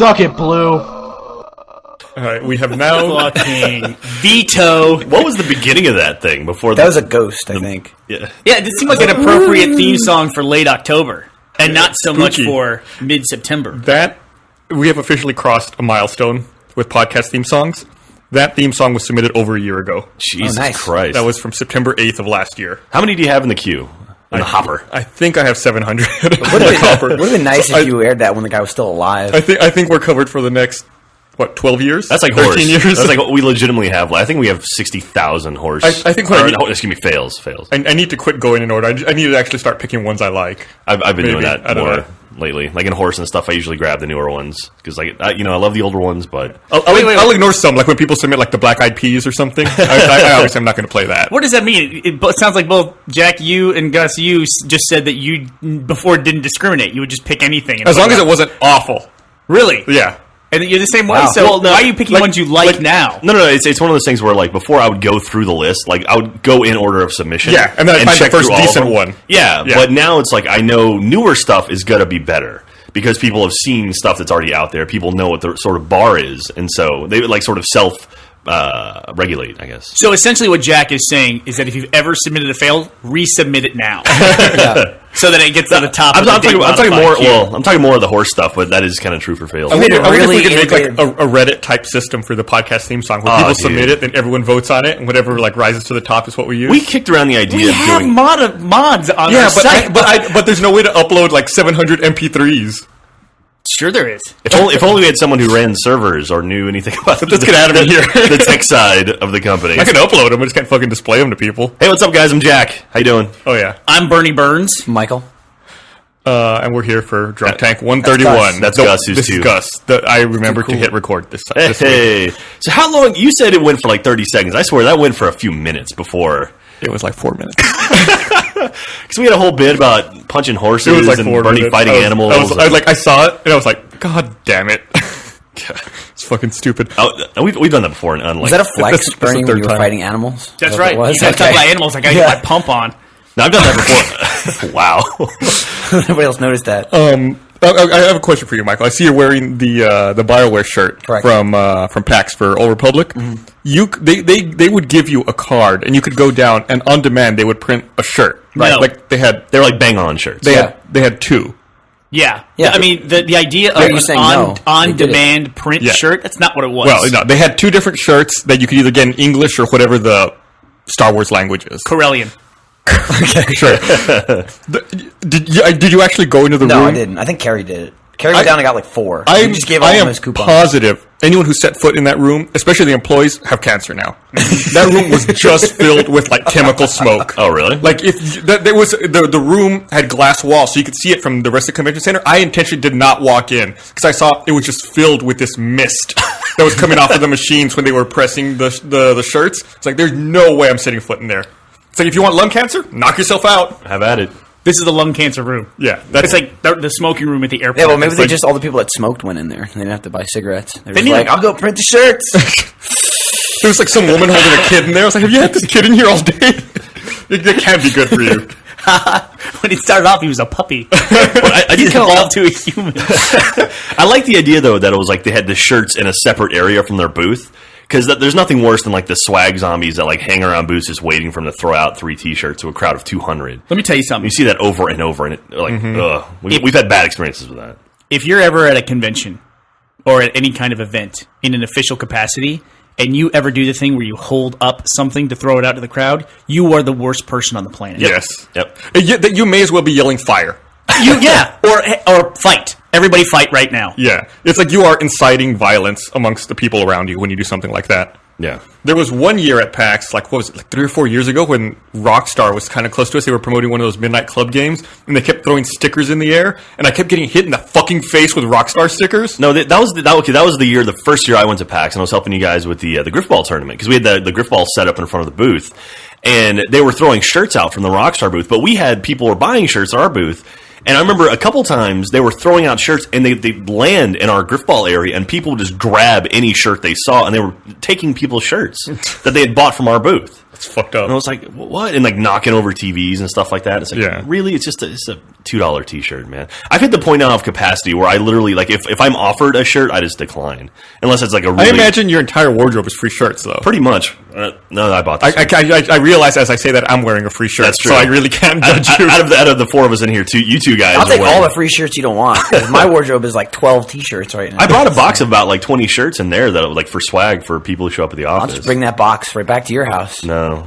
Suck it, Blue. All right, we have now. Fucking veto. What was the beginning of that thing before? That was a ghost, I think. Yeah. Yeah, it seemed like an appropriate theme song for late October, and not so much Spooky. for mid-September. That we have officially crossed a milestone with podcast theme songs. That theme song was submitted over a year ago. Jesus nice. Christ. That was from September 8th of last year. How many do you have in the queue? In the hopper? I think I have 700. Would have been nice if you aired that when the guy was still alive. I think we're covered for the next 12 years? That's like 13 horse. years. That's like what we legitimately have. I think we have 60,000 horse. I think excuse me, fails. I need to quit going in order. I need to actually start picking ones I like. I've been Maybe. doing that I don't more know. lately. Like in horse and stuff, I usually grab the newer ones because, I love the older ones, but I'll ignore some, like when people submit like the Black Eyed Peas or something. I obviously am not going to play that. What does that mean? It sounds like both Jack, you, and Gus, you just said that you before didn't discriminate. You would just pick anything. As long as it wasn't awful. Really? Yeah. And you're the same way. Wow. So Well, no, why are you picking ones you like now? No. It's one of those things where like before I would go through the list, like I would go in order of submission. Yeah, and then I'd find check the first through all of decent them. one. Yeah, Yeah. but now it's like I know newer stuff is gonna be better because people have seen stuff that's already out there. People know what the sort of bar is, and so they would like sort of self-regulate, I guess. So essentially, what Jack is saying is that if you've ever submitted a fail, resubmit it now, so that it gets to the top. I'm of the talking modified more. queue. Well, I'm talking more of the horse stuff, but that is kind of true for fails. I wonder if really we could make like innovative- a Reddit type system for the podcast theme song where people submit it, then everyone votes on it, and whatever like rises to the top is what we use. We kicked around the idea We of have doing. mods on yeah, our site. but there's no way to upload like 700 MP3s. Sure, there is. If only we had someone who ran servers or knew anything about Let's get out of here. the tech side of the company. I can upload them, I just can't fucking display them to people. Hey, what's up, guys? I'm Jack. How you doing? Oh yeah, I'm Bernie Burns. Michael? and we're here for Drunk Tank 131. That's Gus, who's This is two. Gus. I remembered to hit record this week. Hey, so how long? You said it went for like 30 seconds. I swear that went for a few minutes before. It was like 4 minutes. Because we had a whole bit about punching horses It was like and 4 Bernie minutes. fighting animals. I saw it and I was like, God damn it! It's fucking stupid. We've done that before. On, Was that a flex, that's the Bernie, when third you were time. fighting animals? That's Is that right. what it You was? guys talk about animals. I got to Yeah. get my pump on. No, I've done that before. Wow. Nobody else noticed that. I have a question for you, Michael. I see you're wearing the BioWare shirt Correct. from PAX for Old Republic. They would give you a card, and you could go down, and on demand they would print a shirt. Right. No. Like They're like bang on shirts. they Yeah. had two. Yeah. Yeah. I mean, the idea Yeah, of you're an saying no. They did on-demand print Yeah. shirt, that's not what it was. Well, no, they had two different shirts that you could either get in English or whatever the Star Wars language is. Corellian. Sure. Did you actually go into the No, room? I didn't. I think Carrie did it. Carrie went down and got like 4. I He just gave all I of am them his coupons. positive anyone who set foot in that room, especially the employees, have cancer now. That room was just filled with like chemical smoke. Oh, really? Like if there was the room had glass walls, so you could see it from the rest of the convention center. I intentionally did not walk in because I saw it was just filled with this mist that was coming off of the machines when they were pressing the shirts. It's like there's no way I'm setting foot in there. It's like if you want lung cancer, knock yourself out. Have at it. This is the lung cancer room. Yeah, It's like the smoking room at the airport. Yeah, well, maybe It's they like- just all the people that smoked went in there. They didn't have to buy cigarettes. They were just need- like, I'll go print the shirts. there was like some woman holding a kid in there. I was like, have you had this kid in here all day? It can't be good for you. when he started off, he was a puppy. I He did evolved to a human. I like the idea though that it was like they had the shirts in a separate area from their booth because there's nothing worse than like the swag zombies that like hang around booths just waiting for them to throw out 3 T-shirts to a crowd of 200. Let me tell you something. You see that over and over, and it like ugh. We've had bad experiences with that. If you're ever at a convention or at any kind of event in an official capacity, and you ever do the thing where you hold up something to throw it out to the crowd, you are the worst person on the planet. Yes. Yep. You may as well be yelling fire. Or fight. Everybody fight right now. Yeah. It's like you are inciting violence amongst the people around you when you do something like that. Yeah. There was one year at PAX, like, what was it, like 3 or 4 years ago when Rockstar was kind of close to us. They were promoting one of those midnight club games, and they kept throwing stickers in the air, and I kept getting hit in the fucking face with Rockstar stickers. No, that was the year, the first year I went to PAX, and I was helping you guys with the Griffball tournament because we had the Griffball set up in front of the booth, and they were throwing shirts out from the Rockstar booth, but we had people were buying shirts at our booth. And I remember a couple times they were throwing out shirts and they land in our Griffball area and people would just grab any shirt they saw and they were taking people's shirts that they had bought from our booth. It's fucked up. And I was like, what? And like knocking over TVs and stuff like that. It's like, Yeah. really? It's just it's a $2 t-shirt, man. I've hit the point now of capacity where I literally, like, if I'm offered a shirt, I just decline. Unless it's like a really... I imagine your entire wardrobe is free shirts, though. Pretty much. No, I bought this. I realize as I say that I'm wearing a free shirt, That's true. so I really can't judge you. Out of the four of us in here, you two guys I'll are take wearing- all the free shirts you don't want. 'Cause my wardrobe is like 12 t-shirts right now. I brought a box of about like 20 shirts in there that like for swag for people who show up at the I'll office. just bring that box right back to your house. No.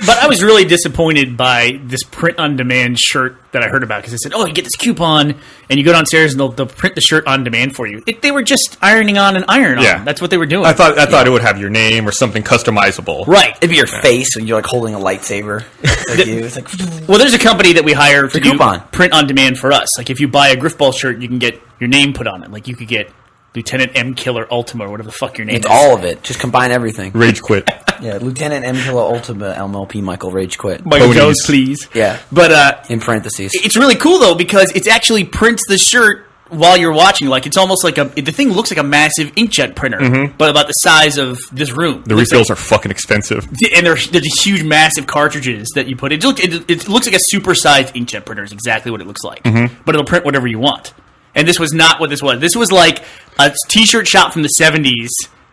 But I was really disappointed by this print-on-demand shirt that I heard about because they said, "Oh, you get this coupon, and you go downstairs, and they'll print the shirt on demand for you." They were just ironing on an iron-on. Yeah. That's what they were doing. I thought it would have your name or something customizable. Right. It'd be your face when you're like holding a lightsaber. Like you. It's like, Well, there's a company that we hire to do coupon. print-on-demand for us. Like, if you buy a Griffball shirt, you can get your name put on it. Like, you could get Lieutenant M. Killer Ultima or whatever the fuck your name it's is. all of it. Just combine everything. Rage quit. Yeah, Lieutenant M. Killer Ultima MLP Michael Rage Quit. Michael Ponies. Jones, please. Yeah. But In parentheses. it's really cool, though, because it actually prints the shirt while you're watching. Like, it's almost like the thing looks like a massive inkjet printer, but about the size of this room. The refills are fucking expensive. And there's these huge, massive cartridges that you put in. It looks like a super-sized inkjet printer is exactly what it looks like. But it'll print whatever you want. And this was not what this was. This was like a T-shirt shop from the 70s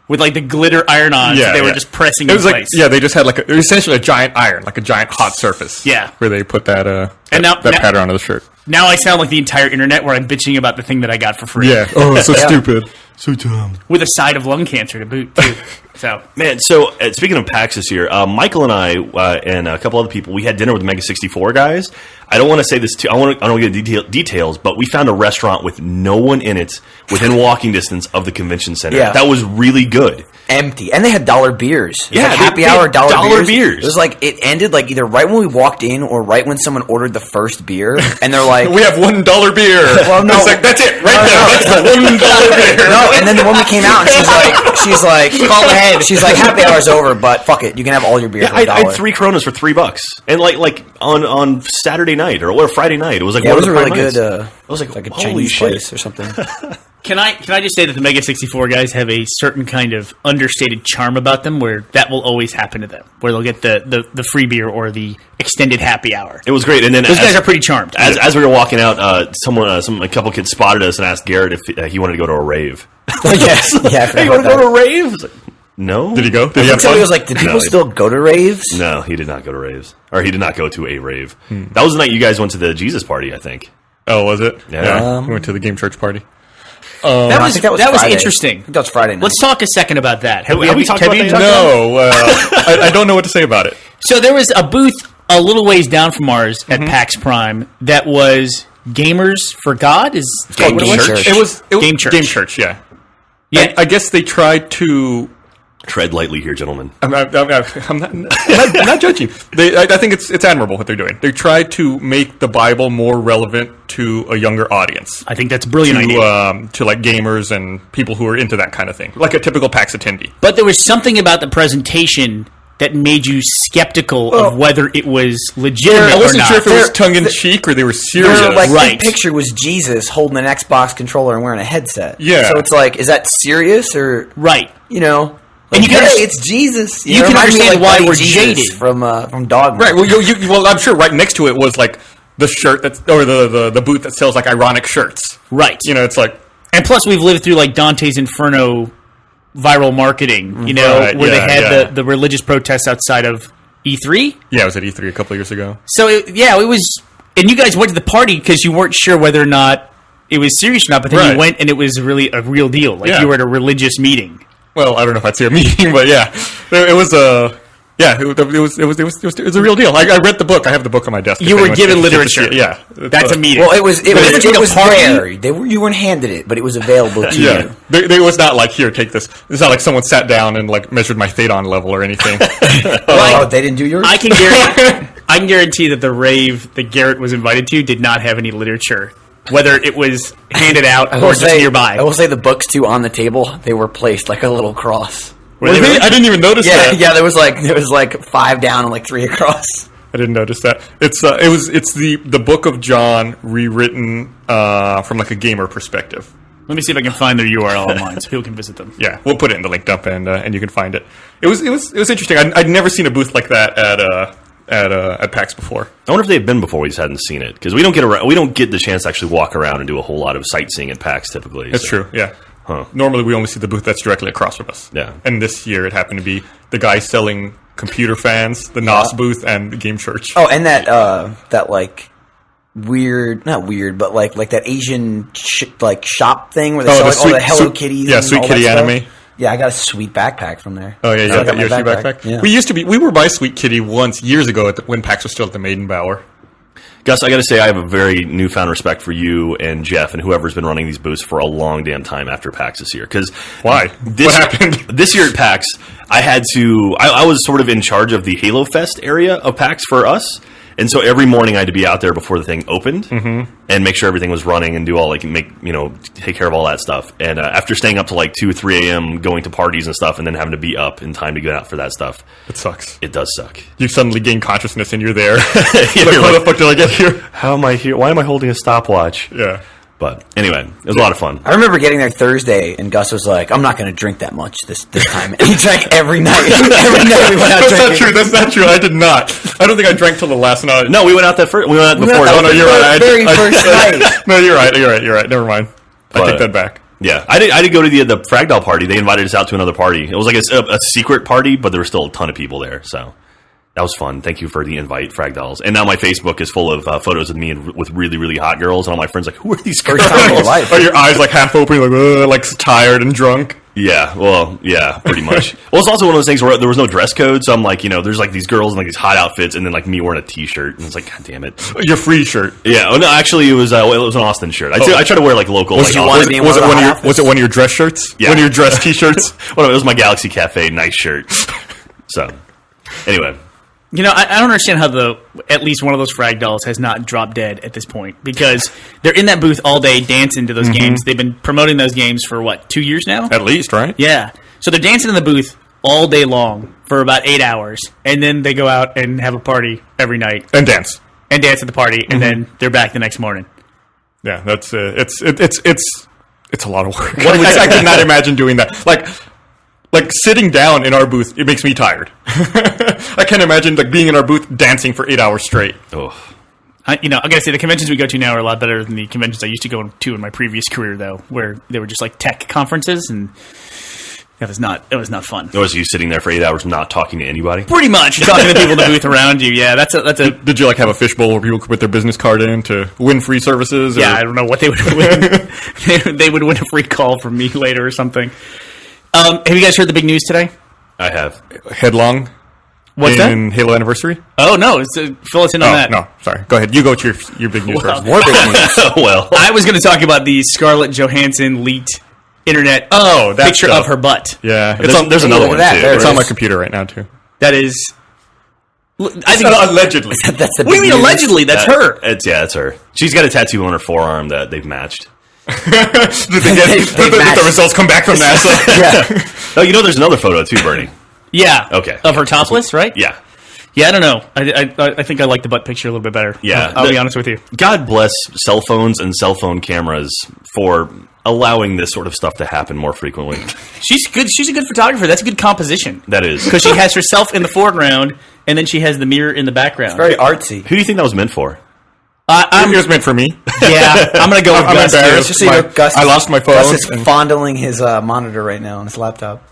with like the glitter iron-ons that they were just pressing it was in like, place. Yeah, they just had like essentially a giant iron, like a giant hot surface. Yeah. Where they put that now- pattern onto the shirt. Now I sound like the entire internet where I'm bitching about the thing that I got for free. Yeah. Oh, it's so stupid. So dumb. With a side of lung cancer to boot, too. So, Man, so speaking of PAX this year, Michael and I and a couple other people, we had dinner with the Mega 64 guys. I don't want to say this too. I don't want to get details, but we found a restaurant with no one in it within walking distance of the convention center. Yeah. That was really good. Empty. And they had dollar beers. It was Yeah, like they happy had hour dollar beers. beers. It was like, it ended like either right when we walked in or right when someone ordered the first beer. And they're like, We have $1 beer. Well, no. It's like, that's it, right No, there. no. That's the $1 beer. no, and then the woman came out and she's like, call ahead. She's like, happy hour's over, but fuck it, you can have all your beer Yeah, for I $1. had 3 Coronas for $3, and like on Saturday night or Friday night, it was like Yeah, it one was of a the really prime good, nights. It was like a holy Chinese shit. place or something. can I just say that the Mega 64 guys have a certain kind of understated charm about them where that will always happen to them, where they'll get the free beer or the extended happy hour. It was great, and then Those guys are pretty charmed. As we were walking out, a couple kids spotted us and asked Garrett if he wanted to go to a rave. Yes. Yeah, I Hey, forgot you want to about go that. to a rave? I was like, no. Did he go? Did he have Until fun? he was like, did people No, still go to raves? No, he did not go to raves, or he did not go to a rave. That was the night you guys went to the Jesus party, I think. Oh, was it? Yeah. We went to the game church party. that No, I was think that was Friday. interesting. I think that was Friday night. Let's talk a second about that. Have we talked about that yet? No, I don't know what to say about it. So there was a booth a little ways down from ours at PAX Prime that was Gamers for God. Is that called what it Game was? Church. It was Game Church. Game church, yeah. Yeah. I guess they tried to. Tread lightly here, gentlemen. I'm not judging. I think it's admirable what they're doing. They tried to make the Bible more relevant to a younger audience, I think that's a brilliant idea. to like gamers and people who are into that kind of thing, like a typical PAX attendee. But there was something about the presentation that made you skeptical of whether it was legitimate I or wasn't not. sure if it was tongue in cheek or they were serious. Their like Right. big picture was Jesus holding an Xbox controller and wearing a headset. Yeah. So it's like, is that serious or Right. you know? And Like, you can hey, understand- it's Jesus. you know, can reminds me of, understand why Buddy we're Jesus jaded. from Dogma. Right. Well, I'm sure right next to it was like the shirt that's or the booth that sells like ironic shirts. Right. You know, it's like And plus, we've lived through like Dante's Inferno viral marketing, you know, Right, where they yeah, had yeah. the religious protests outside of E3. yeah, I was at E3 a couple of years ago. So, it was... And you guys went to the party because you weren't sure whether or not it was serious or not, but then Right. you went and it was really a real deal. Like, Yeah. you were at a religious meeting. Well, I don't know if I'd say a meeting, but yeah, it was a. Yeah, it was a real deal. I read the book. I have the book on my desk. You if were anyone's given interested to see literature. it. Yeah, That's a meeting. Well, it was difference between a party- there. You weren't handed it, but it was available to Yeah, you. they was not like here, take this. It's not like someone sat down and like measured my Thadon level or anything. Oh, they didn't do yours? I can guarantee that the rave that Garrett was invited to did not have any literature, whether it was handed out or just nearby. I will say the books too on the table, they were placed like a little cross. Were they really? I didn't even notice Yeah, that. yeah, there was like 5 down and like 3 across. I didn't notice that. It's the book of John rewritten from like a gamer perspective. Let me see if I can find their URL online so people can visit them. Yeah, we'll put it in the link dump and you can find it. It was interesting. I'd never seen a booth like that at PAX before. I wonder if they've been before. We just hadn't seen it because we don't get the chance to actually walk around and do a whole lot of sightseeing at PAX typically. That's true. Yeah. Huh. Normally we only see the booth that's directly across from us. Yeah. And this year it happened to be the guy selling computer fans, the NOS booth, and the Game Church. Oh, and that like weird, not weird, but like that Asian shop thing where they sell all the Hello Kitties. Yeah, and Sweet all Kitty that stuff. anime. Yeah, I got a sweet backpack from there. Oh yeah, So I got my Yoshi backpack. Yeah. We were by Sweet Kitty once years ago when PAX was still at the Maiden Bower. Gus, I got to say, I have a very newfound respect for you and Jeff and whoever's been running these booths for a long damn time after PAX this year. Because Why? What happened? This year at PAX, I was sort of in charge of the Halo Fest area of PAX for us. And so every morning I had to be out there before the thing opened and make sure everything was running and do all take care of all that stuff. And after staying up to like 2 or 3 a.m. going to parties and stuff and then having to be up in time to get out for that stuff. It sucks. It does suck. You suddenly gain consciousness and you're there. You're How like, the fuck did I get here? how am I here? Why am I holding a stopwatch? Yeah. But anyway, it was a lot of fun. I remember getting there Thursday, and Gus was like, "I'm not going to drink that much this time." And he drank every night. Every night we went out That's drinking. not true. That's not true. I did not. I don't think I drank till the last night. No, we went out before. We went out Oh, no, you're right. Very first night. No, you're right. Never mind. I But- take that back. Yeah, I did go to the Fragdoll party. They invited us out to another party. It was like a secret party, but there were still a ton of people there. So that was fun. Thank you for the invite, Fragdolls. And now my Facebook is full of photos of me with really, really hot girls. And all my friends like, who are these girls? First time in your life. Are your eyes like half open, like tired and drunk? Yeah, well, yeah, pretty much. Well, it's also one of those things where there was no dress code. So I'm like, there's like these girls in like these hot outfits and then like me wearing a t-shirt. And it's like, God damn it. Your free shirt. Yeah, oh, no, actually it was an Austin shirt. I try to wear like local. Was like, you Austin- wanted to be in Was it one of one the of hot your Was it one of your dress shirts? Yeah. One of your dress T-shirts. Well, it was my Galaxy Cafe nice shirt. So, anyway. I don't understand how at least one of those frag dolls has not dropped dead at this point because they're in that booth all day dancing to those games. They've been promoting those games for 2 years now? At least, right? Yeah. So they're dancing in the booth all day long for about 8 hours, and then they go out and have a party every night And dance. and dance at the party, and then they're back the next morning. Yeah, that's it's a lot of work. I could not imagine doing that. Like sitting down in our booth, it makes me tired. I can't imagine being in our booth dancing for 8 hours straight. Oh. I gotta say the conventions we go to now are a lot better than the conventions I used to go to in my previous career, though, where they were just like tech conferences, and it was not fun. Was you sitting there for 8 hours not talking to anybody? Pretty much talking to people in the booth around you. Yeah, that's a Did you have a fishbowl where people could put their business card in to win free services? yeah. I don't know what they would win. They would win a free call from me later or something. Have you guys heard the big news today? I have. Headlong. What's in Halo Anniversary? Oh no, fill us in on that. No, sorry. Go ahead. You go to your big news Well, first. More big news. Well, I was going to talk about the Scarlett Johansson leaked internet Oh, that picture stuff. of her butt. Yeah, there's another look one at that. too. There it's it on my is. computer right now too. That is. I think. Allegedly. That's the What do you big mean news. allegedly? That's her. That's her. She's got a tattoo on her forearm that they've matched. Did the matched. results come back from NASA? Yeah. Oh, there's another photo too, Bernie. Yeah. Okay. Of her topless, right? Yeah. Yeah, I don't know. I think I like the butt picture a little bit better. Yeah. I'll be honest with you. God bless cell phones and cell phone cameras for allowing this sort of stuff to happen more frequently. She's good. She's a good photographer. That's a good composition. That is. Because she has herself in the foreground, and then she has the mirror in the background. Very artsy. Who do you think that was meant for? I'm It was meant for me. yeah. I'm gonna go with I'm Gus. embarrassed. Just so you know, Gus, I lost my phone. Gus is fondling his monitor right now on his laptop.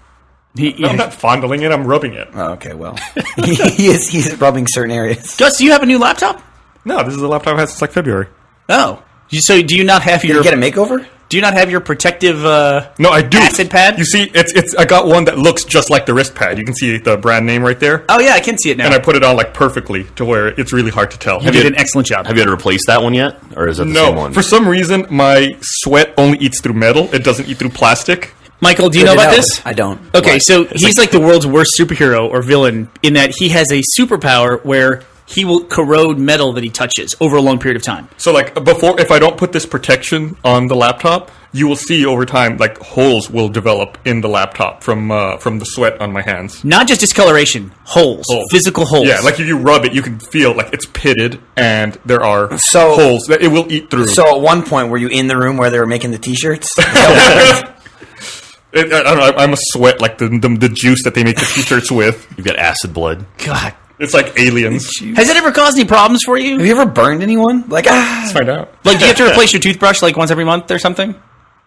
I'm not fondling it. I'm rubbing it. Oh, okay, well, he's rubbing certain areas. Gus, do you have a new laptop? No, this is a laptop I've had since February. Oh, so do you not have Did your you get a makeover? Do you not have your protective? No, I do. Acid pad? You see, it's. I got one that looks just like the wrist pad. You can see the brand name right there. Oh yeah, I can see it now. And I put it on perfectly to where it's really hard to tell. you did an excellent job. Have you had to replace that one yet? Or is that the same No, one? for some reason my sweat only eats through metal. It doesn't eat through plastic. Michael, do you know about this? I don't. Okay, What? so he's like the world's worst superhero or villain in that he has a superpower where he will corrode metal that he touches over a long period of time. So, like, before, if I don't put this protection on the laptop, you will see over time, like, holes will develop in the laptop from the sweat on my hands. Not just discoloration, holes. Physical holes. Yeah, like if you rub it, you can feel like it's pitted, and there are holes that it will eat through. So at one point, were you in the room where they were making the T-shirts? I don't know. I'm a sweat like the juice that they make the T-shirts with. You've got acid blood. God. It's like aliens. Has it ever caused any problems for you? Have you ever burned anyone? Like, Let's find out. Like, do you have to replace your toothbrush like once every month or something?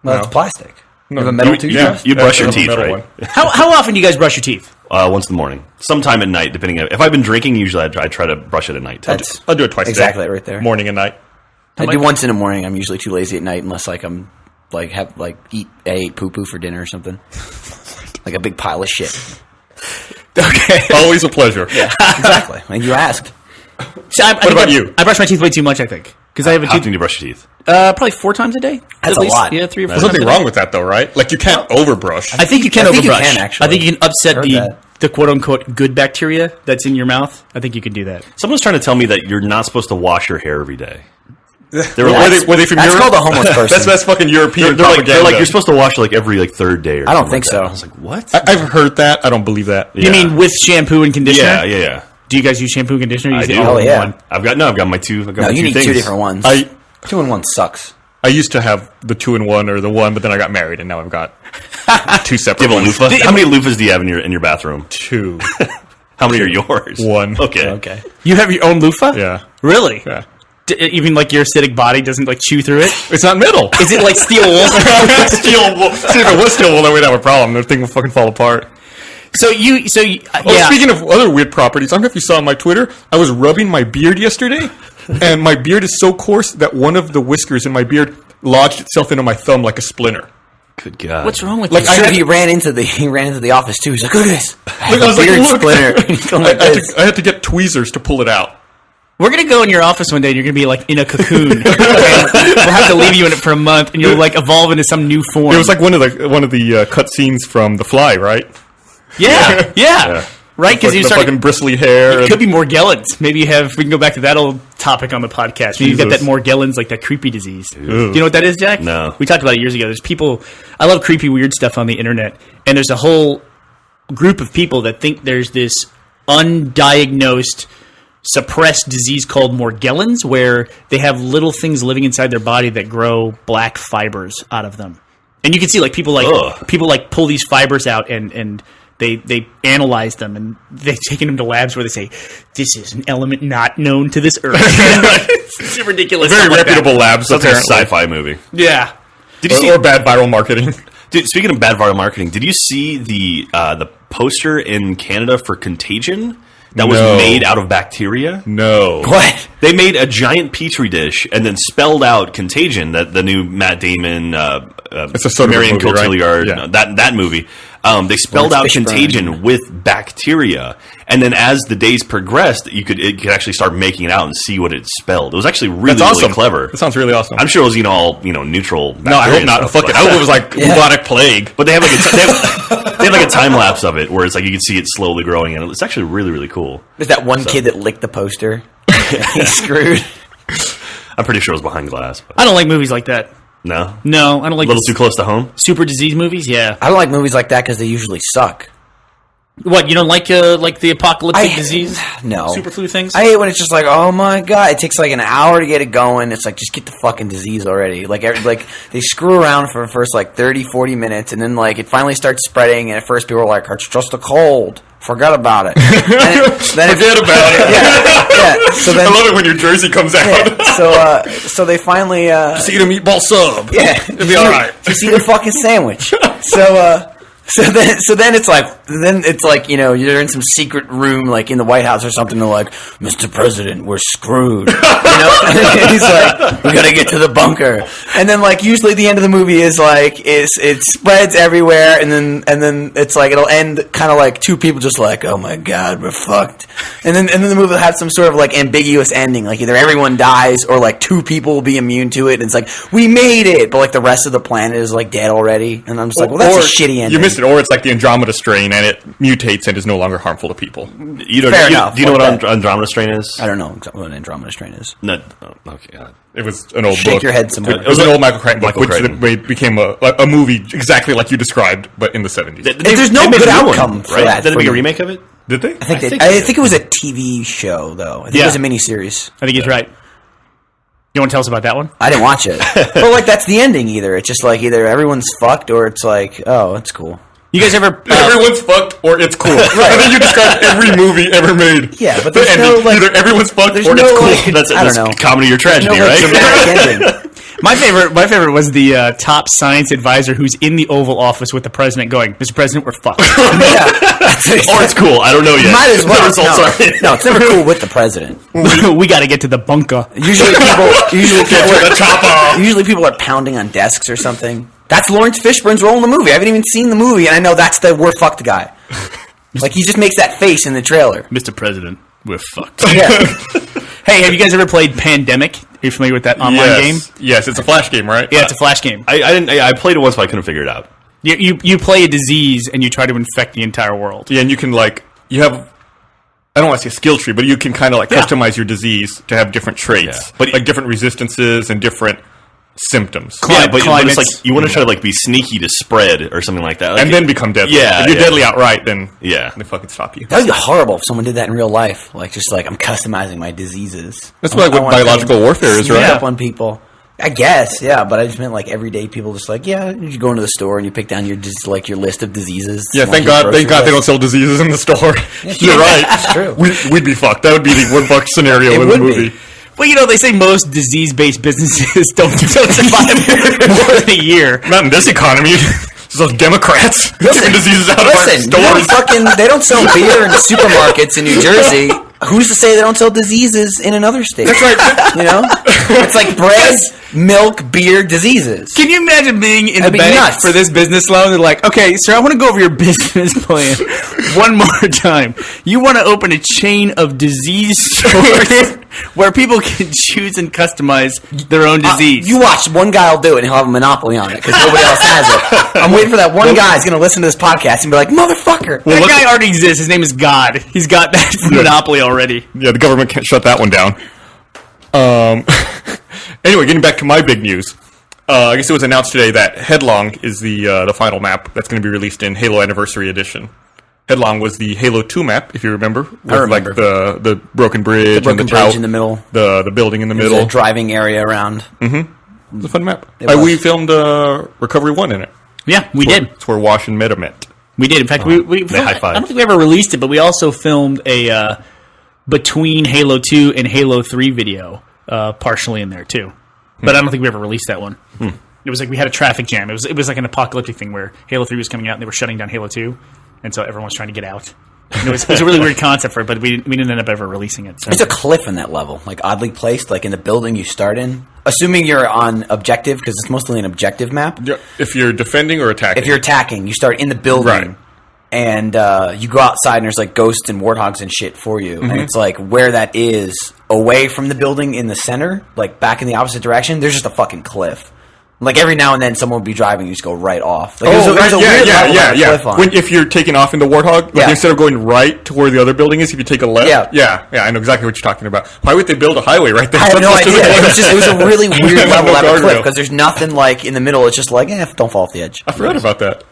Well, No. it's plastic. No, You have a metal you- toothbrush? You brush Yeah, your I have a teeth, metal right? one. How often do you guys brush your teeth? Once in the morning. Sometime at night, depending on... If I've been drinking, usually I try to brush it at night. That's I'll do it twice exactly a day. right there. Morning and night. I do once in the morning. I'm usually too lazy at night unless like I'm like I ate poo poo for dinner or something. Like a big pile of shit. Okay. Always a pleasure. Exactly. And you asked. So I think about you? I brush my teeth way too much, I think. Because I have a How tooth... often do you brush your teeth? Probably 4 times a day. That's at a least. lot. Yeah, 3 or 4 There's times nothing a day. wrong with that, though, right? Like, you can't overbrush. I think you can I think you overbrush. can, actually. I think you can upset Heard the that. quote-unquote good bacteria that's in your mouth. I think you can do that. Someone's trying to tell me that you're not supposed to wash your hair every day. Were they from That's Europe? called a homeless person. That's fucking European They're propaganda. like, you're supposed to wash like every third day or I don't something think like so. that. I was like, what? I've heard that. I don't believe that. You mean with shampoo and conditioner? Yeah. Do you guys use shampoo and conditioner? Or I use do. the Oh, all-in yeah. one? I've got my two. I've got No, my you need things. two different ones. 2-in-1 sucks. I used to have the 2-in-1 or the one, but then I got married, and now I've got 2 separate Do you have a ones. loofah? How many loofahs do you have in your bathroom? 2. How many are yours? 1. Okay. You have your own loofah? Yeah. Really? Yeah. Even like your acidic body doesn't like chew through it? It's not metal. Is it like steel wool? steel wool. See, if it was steel wool, then we'd have a problem. The thing would fucking fall apart. So you Oh, speaking of other weird properties, I don't know if you saw on my Twitter, I was rubbing my beard yesterday, and my beard is so coarse that one of the whiskers in my beard lodged itself into my thumb like a splinter. Good God. What's wrong with Like, you? I had- He ran into the office too. He's like, look at this. Look, I was like, Beard look. splinter. He's going like this. I had to get tweezers to pull it out. We're gonna go in your office one day and you're gonna be like in a cocoon. And we'll have to leave you in it for a month and you'll like evolve into some new form. It was like one of the cut scenes from The Fly, right? Yeah. Right? Because Like you the started. fucking bristly hair. It could be Morgellons. Maybe we can go back to that old topic on the podcast. Maybe you've got that Jesus. Morgellons, like that creepy disease. Do you know what that is, Jack? No. We talked about it years ago. There's people, I love creepy, weird stuff on the internet, and there's a whole group of people that think there's this undiagnosed, suppressed disease called Morgellons, where they have little things living inside their body that grow black fibers out of them. And you can see like people pull these fibers out and they analyze them and they've taken them to labs where they say this is an element not known to this earth. It's ridiculous. very stuff like that. reputable labs, Sounds like a apparently. sci-fi movie. Yeah. Did you see? Or bad viral marketing. Dude, speaking of bad viral marketing, did you see the poster in Canada for Contagion that was No. made out of bacteria? No. What? They made a giant petri dish and then spelled out Contagion, that the new Matt Damon, It's a Soderbergh Marion movie, right? Cotillard, Yeah. that movie. They spelled Lawrence out Fishburne. Contagion with bacteria, and then as the days progressed, it could actually start making it out and see what it spelled. It was actually really, That's awesome. really clever. That sounds really awesome. I'm sure it was all neutral. no, I bacteria hope and not. stuff, Fuck it. but- I hope it was like bubonic plague. But they have they have like a time lapse of it where it's like you can see it slowly growing, and it's actually really, really cool. There's that one kid that licked the poster. He's screwed. I'm pretty sure it was behind glass. But I don't like movies like that. no, No, I don't like a little too close to home. super disease movies. Yeah. I don't like movies like that because they usually suck. What, you don't like the apocalyptic disease? No. Super flu things? I hate when it's just like, oh my god, it takes like an hour to get it going. It's like, just get the fucking disease already. Like they screw around for the first like 30, 40 minutes, and then like it finally starts spreading, and at first people are like, it's just a cold. Forget about it. Forget about it. Yeah. So I then, love it when your jersey comes out. so they finally, Just eat a meatball sub. yeah, It'll be all right. just eat a fucking sandwich. So then it's like you're in some secret room like in the White House or something. They're like, Mr. President, we're screwed. And he's like, we gotta get to the bunker. And then like usually the end of the movie is like it spreads everywhere, and then it's like it'll end kind of like two people just like, oh my god, we're fucked. And then the movie will have some sort of like ambiguous ending, like either everyone dies or like two people will be immune to it. And it's like, we made it, but like the rest of the planet is like dead already. And I'm just like, well, that's a shitty ending. You missed it, or it's like the Andromeda strain, strain, and it mutates and is no longer harmful to people. You Fair enough. Do you know Like what that. Andromeda strain is? I don't know what an Andromeda strain is. No. Oh, okay. It was an old Shake book. your head some more. It was an old Michael Crichton book, Michael which Crichton. became a movie exactly like you described, but in the 70s. There's no made good a new one, outcome for right? that Did they for make a me. remake of it? Did they? I think it was a TV show, though. I think it Yeah. was a miniseries. I think he's right. You want to tell us about that one? I didn't watch it. But, like, that's the ending either. It's just, like, either everyone's fucked or it's like, oh, that's cool. You guys ever? Everyone's fucked or it's cool. I think you described every movie ever made. Yeah, but The there's no, ending. like- Either everyone's fucked there's or no, it's cool. like- That's I don't know. comedy or tragedy, No, like, right? dramatic ending. My favorite was the top science advisor who's in the Oval Office with the president going, "Mr. President, we're fucked." Yeah. Or it's cool. I don't know yet. Might as well. The results are in. No, it's never cool with the president. We got to get to the bunker. Usually people are pounding on desks or something. That's Lawrence Fishburne's role in the movie. I haven't even seen the movie, and I know that's the we're fucked guy. Like, he just makes that face in the trailer. Mr. President, we're fucked. Yeah. Hey, have you guys ever played Pandemic? Are you familiar with that online game? Yes, it's a flash game, right? Yeah, it's a flash game. I played it once, but I couldn't figure it out. You play a disease and you try to infect the entire world. Yeah, and you can, like, you have, I don't want to say a skill tree, but you can kind of, like, customize your disease to have different traits. Yeah. But- like, different resistances and different symptoms. Yeah, but it's climates. like you want to try to like be sneaky to spread or something like that, like, And then become deadly. Yeah, If you're yeah. deadly outright, then Yeah. they fucking stop you. That would be horrible if someone did that in real life. Like, just like, I'm customizing my diseases. That's like I what wanna biological warfare is, sneak right? up on people. I guess, yeah, but I just meant like everyday people just like, yeah, you go into the store and you pick down your your list of diseases. Yeah, like thank your God grocery they don't list. sell diseases in the store. You're right. It's true. We'd be fucked. That would be the we're fucked scenario It in the would be. movie. Well, you know, they say most disease-based businesses don't survive more than a year. Not in this economy. It's those Democrats giving diseases out of our Listen, you know, stores. they don't sell beer in supermarkets in New Jersey. Who's to say they don't sell diseases in another state? That's right. You know, it's like bread, milk, beer, diseases. Can you imagine being in That'd the be bank nuts. for this business loan? They're like, okay, sir, I want to go over your business plan one more time. You want to open a chain of disease stores where people can choose and customize their own disease. You watch, one guy will do it and he'll have a monopoly on it because nobody else has it. I'm waiting for that one guy who's going to listen to this podcast and be like, motherfucker. that guy already exists. His name is God. He's got that monopoly already. Yeah, the government can't shut that one down. Anyway, getting back to my big news. I guess it was announced today that Headlong is the final map that's going to be released in Halo Anniversary Edition. Headlong was the Halo 2 map, if you remember. With, remember. Like the broken bridge, broken and the bridge tower, in the middle. the building in the There's middle. a driving area around. It was a fun map. was. We filmed Recovery 1 in it. Yeah, we did. It's where Wash and Meta met. We did. In fact, we they high-fived. I don't think we ever released it, but we also filmed a between Halo 2 and Halo 3 video, partially in there too. But I don't think we ever released that one. It was like we had a traffic jam. It was like an apocalyptic thing where Halo 3 was coming out and they were shutting down Halo 2, and so everyone was trying to get out. And it was a really weird concept for it, but we didn't end up ever releasing it. So. There's a cliff in that level, like oddly placed, like in the building you start in. Assuming you're on objective, because it's mostly an objective map. Yeah, if you're defending or attacking. If you're attacking, you start in the building. Right. And you go outside and there's like ghosts and warthogs and shit for you. And it's like where that is away from the building in the center, like back in the opposite direction, there's just a fucking cliff. Like every now and then someone will be driving, you just go right off. Like, there's a weird level of cliff on. If you're taking off in the Warthog, like Yeah. instead of going right to where the other building is, if you take a left, Yeah. I know exactly what you're talking about. Why would they build a highway right there? I have no Close to the idea. cliff? It was a really weird level No of a cliff guardrail. because there's nothing like in the middle. It's just like, don't fall off the edge. I forgot about that.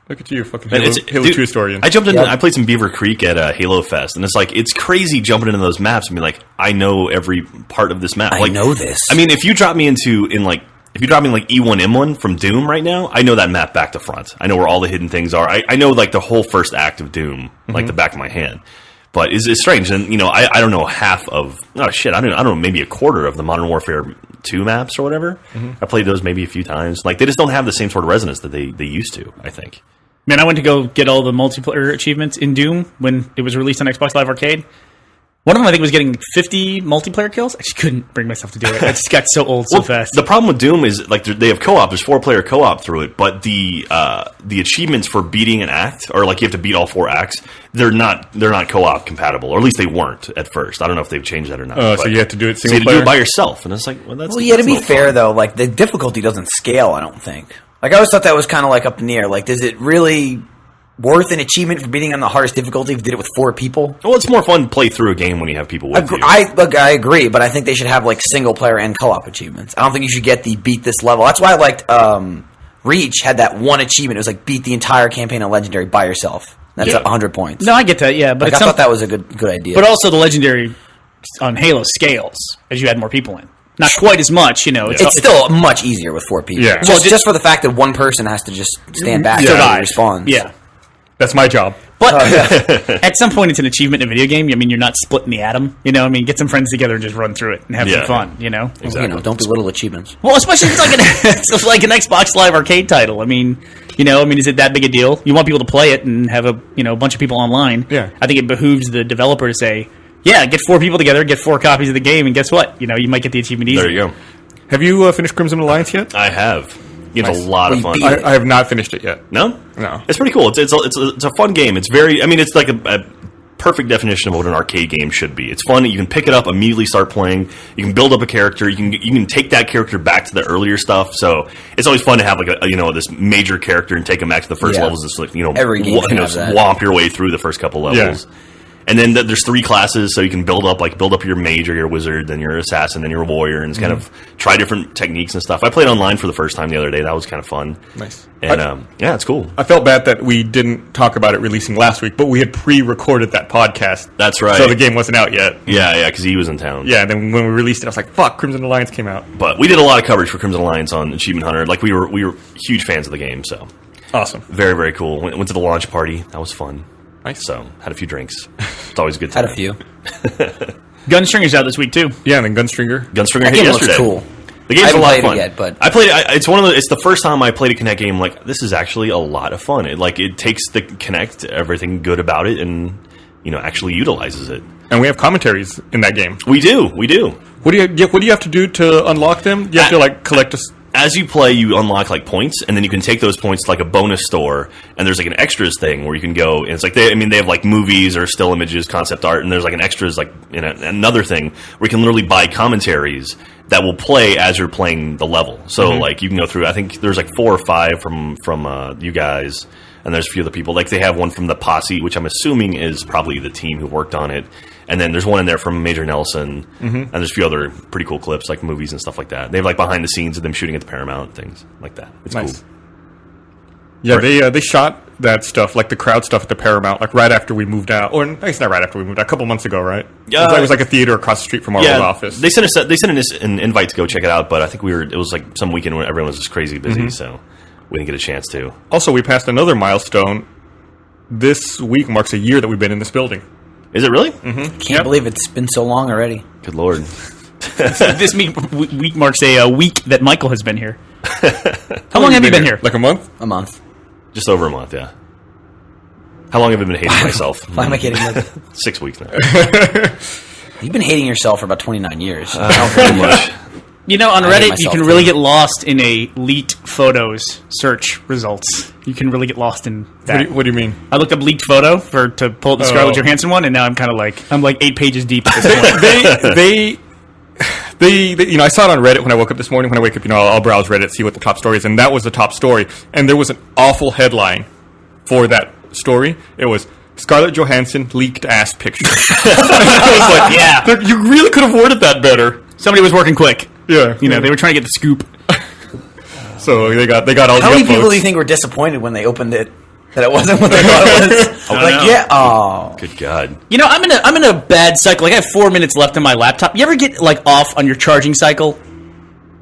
Look at you, fucking And Halo dude, 2 historian. I jumped in. Yep. I played some Beaver Creek at Halo Fest, and it's like it's crazy jumping into those maps and be like, I know every part of this map. I like, know this. I mean, if you drop me in like E1M1 from Doom right now, I know that map back to front. I know where all the hidden things are. I know like the whole first act of Doom, like the back of my hand. But it's strange, and I don't know half of I don't know maybe a quarter of the Modern Warfare 2 maps or whatever. I played those maybe a few times. Like they just don't have the same sort of resonance that they used to. I think. Man, I went to go get all the multiplayer achievements in Doom when it was released on Xbox Live Arcade. One of them, I think, was getting 50 multiplayer kills. I just couldn't bring myself to do it. I just got so old so fast. The problem with Doom is like they have co-op. There's 4-player co-op through it, but the achievements for beating an act, or like you have to beat all 4 acts, they're not co-op compatible, or at least they weren't at first. I don't know if they've changed that or not. So you have to do it so you single had to do player? it by yourself, and it's like, well, that's Well, yeah, to be no fair, fun. though, like, the difficulty doesn't scale, I don't think. Like, I always thought that was kind of, like, up in the air. Like, does it really worth an achievement for beating on the hardest difficulty if you did it with 4 people. Well, it's more fun to play through a game when you have people with you. I agree, but I think they should have like single player and co-op achievements. I don't think you should get the beat this level. That's why I liked Reach had that one achievement. It was like beat the entire campaign of Legendary by yourself. That's 100 points. No, I get that. Yeah, but Like, I thought that was a good idea. But also the Legendary on Halo scales as you add more people in. Not quite as much, you know. it's still much easier with 4 people. Yeah. Just for the fact that one person has to just stand back and respawn. Yeah. That's my job. But at some point, it's an achievement in a video game. I mean, you're not splitting the atom. You know, I mean, get some friends together and just run through it and have some fun. You know, Exactly. You know, don't belittle achievements. well, especially if it's like an Xbox Live Arcade title. I mean, is it that big a deal? You want people to play it and have a bunch of people online. Yeah. I think it behooves the developer to say, yeah, get 4 people together, get 4 copies of the game, and guess what? You might get the achievement easy. There you go. Have you finished Crimson Alliance yet? I have. It's Nice. a lot of fun. I have not finished it yet. No? No. It's pretty cool. It's a fun game. It's very, I mean, it's like a perfect definition of what an arcade game should be. It's fun. You can pick it up, immediately start playing. You can build up a character. You can take that character back to the earlier stuff. So it's always fun to have like this major character and take them back to the first levels. Just like, Every game should have that. womp your way through the first couple levels. Yeah. And then there's 3 classes, so you can build up your mage or your wizard, then your assassin, then your warrior, and kind of try different techniques and stuff. I played online for the first time the other day. That was kind of fun. Nice. And yeah, it's cool. I felt bad that we didn't talk about it releasing last week, but we had pre-recorded that podcast. That's right. So the game wasn't out yet. Yeah, because he was in town. Yeah, and then when we released it, I was like, fuck, Crimson Alliance came out. But we did a lot of coverage for Crimson Alliance on Achievement Hunter. Like we were huge fans of the game, so Awesome. very, very cool. Went to the launch party. That was fun. Nice. So had a few drinks. It's always a good time. Had a few. Gunstringer's out this week too. Yeah, and then Gunstringer. Gunslinger That hit game looks yesterday. cool. The game's I a haven't lot of played it fun. yet, but- I played it. It's the first time I played a Kinect game. Like this is actually a lot of fun. It takes the Kinect, everything good about it, and actually utilizes it. And we have commentaries in that game. We do. What do you have to do to unlock them? You have to collect a... As you play, you unlock points, and then you can take those points to a bonus store. And there's an extras thing where you can go, and it's they have movies or still images, concept art, and there's an extras in another thing where you can literally buy commentaries that will play as you're playing the level. So you can go through. I think there's 4 or 5 from you guys, and there's a few other people. They have one from the Posse, which I'm assuming is probably the team who worked on it. And then there's one in there from Major Nelson, and there's a few other pretty cool clips, movies and stuff like that. They have behind the scenes of them shooting at the Paramount, things like that. It's Nice. cool. Yeah, they shot that stuff, the crowd stuff at the Paramount, right after we moved out. Or, I guess not right after we moved out, a couple months ago, right? Yeah. It was a theater across the street from our old office. They sent us an invite to go check it out, but I think it was some weekend when everyone was just crazy busy, so we didn't get a chance to. Also, we passed another milestone. This week marks a year that we've been in this building. Is it really? Can't believe it's been so long already. Good Lord. This week marks a week that Michael has been here. How long have you been here? Like a month? A month. Just over a month, yeah. How long have I been hating myself? Why am I kidding? 6 weeks now. You've been hating yourself for about 29 years. Pretty much. On I hate Reddit, you myself, can too. really get lost in a leaked photos search results. You can really get lost in that. What do you mean? I looked up leaked photo to pull up the Scarlett Oh. Johansson one, and now I'm kind of I'm 8 pages deep at this point. I saw it on Reddit when I woke up this morning. When I wake up, I'll browse Reddit, see what the top story is, and that was the top story. And there was an awful headline for that story. It was Scarlett Johansson leaked ass picture. I was Yeah. you really could have worded that better. Somebody was working quick. Yeah, They were trying to get the scoop. So they got all How the many people upvotes. do you think were disappointed when they opened it that it wasn't what they thought it was? know. Good God. I'm in a bad cycle. I have 4 minutes left on my laptop. You ever get off on your charging cycle,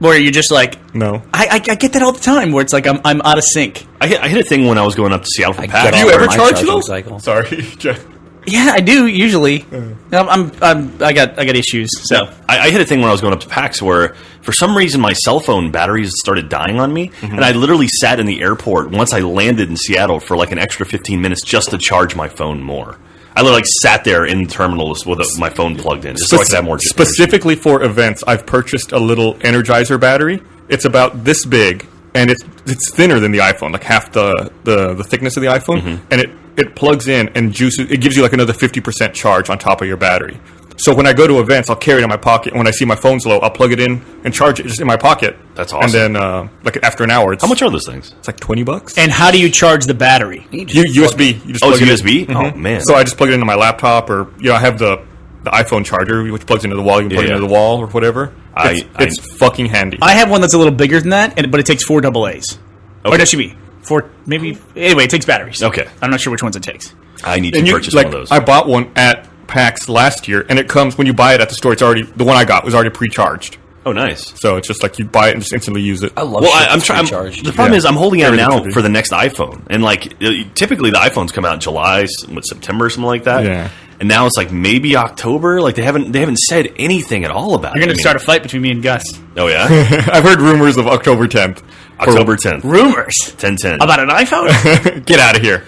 where you're just No. I get that all the time. Where it's I'm out of sync. I hit a thing when I was going up to Seattle for I PAX. get Do you off ever my charge charging those? cycle. Sorry, Jeff. Yeah, I do usually. I got issues. So I hit a thing when I was going up to PAX where, for some reason, my cell phone batteries started dying on me, and I literally sat in the airport once I landed in Seattle for an extra 15 minutes just to charge my phone more. I literally sat there in the terminals with my phone plugged in, just so I could have more. Specifically for events, I've purchased a little Energizer battery. It's about this big, and it's thinner than the iPhone, half the thickness of the iPhone, and it plugs in and juices. It gives you another 50% charge on top of your battery. So when I go to events, I'll carry it in my pocket. When I see my phone's low, I'll plug it in and charge it just in my pocket. That's awesome. And then, like after an hour, it's How much are those things? It's like $20. And how do you charge the battery? USB. You just Oh, it's plug it USB? in. Oh, man. So I just plug it into my laptop, or I have the iPhone charger, which plugs into the wall. You can plug it Yeah. into the wall or whatever. It's fucking handy. I have one that's a little bigger than that, but it takes 4 AA's. Or Okay. does she be 4? Maybe. Anyway, it takes batteries. Okay. I'm not sure which ones it takes. I need to and purchase like, one of those. I bought one at PAX last year, and it comes when you buy it at the store. It's already the one I got was already pre-charged, Oh, nice. so it's just like you buy it and just instantly use it. I love Well, shit I'm that's trying. recharged. The problem Yeah. is, I'm holding out Everything now should be. for the next iPhone, and like typically the iPhones come out in July, September, something like that. Yeah. And now it's like maybe October. Like they haven't said anything at all about it. You're going to start a fight between me and Gus. Oh yeah, I've heard rumors of October 10th. October 10th, Rumors 10/10. about an iPhone? Get out of here.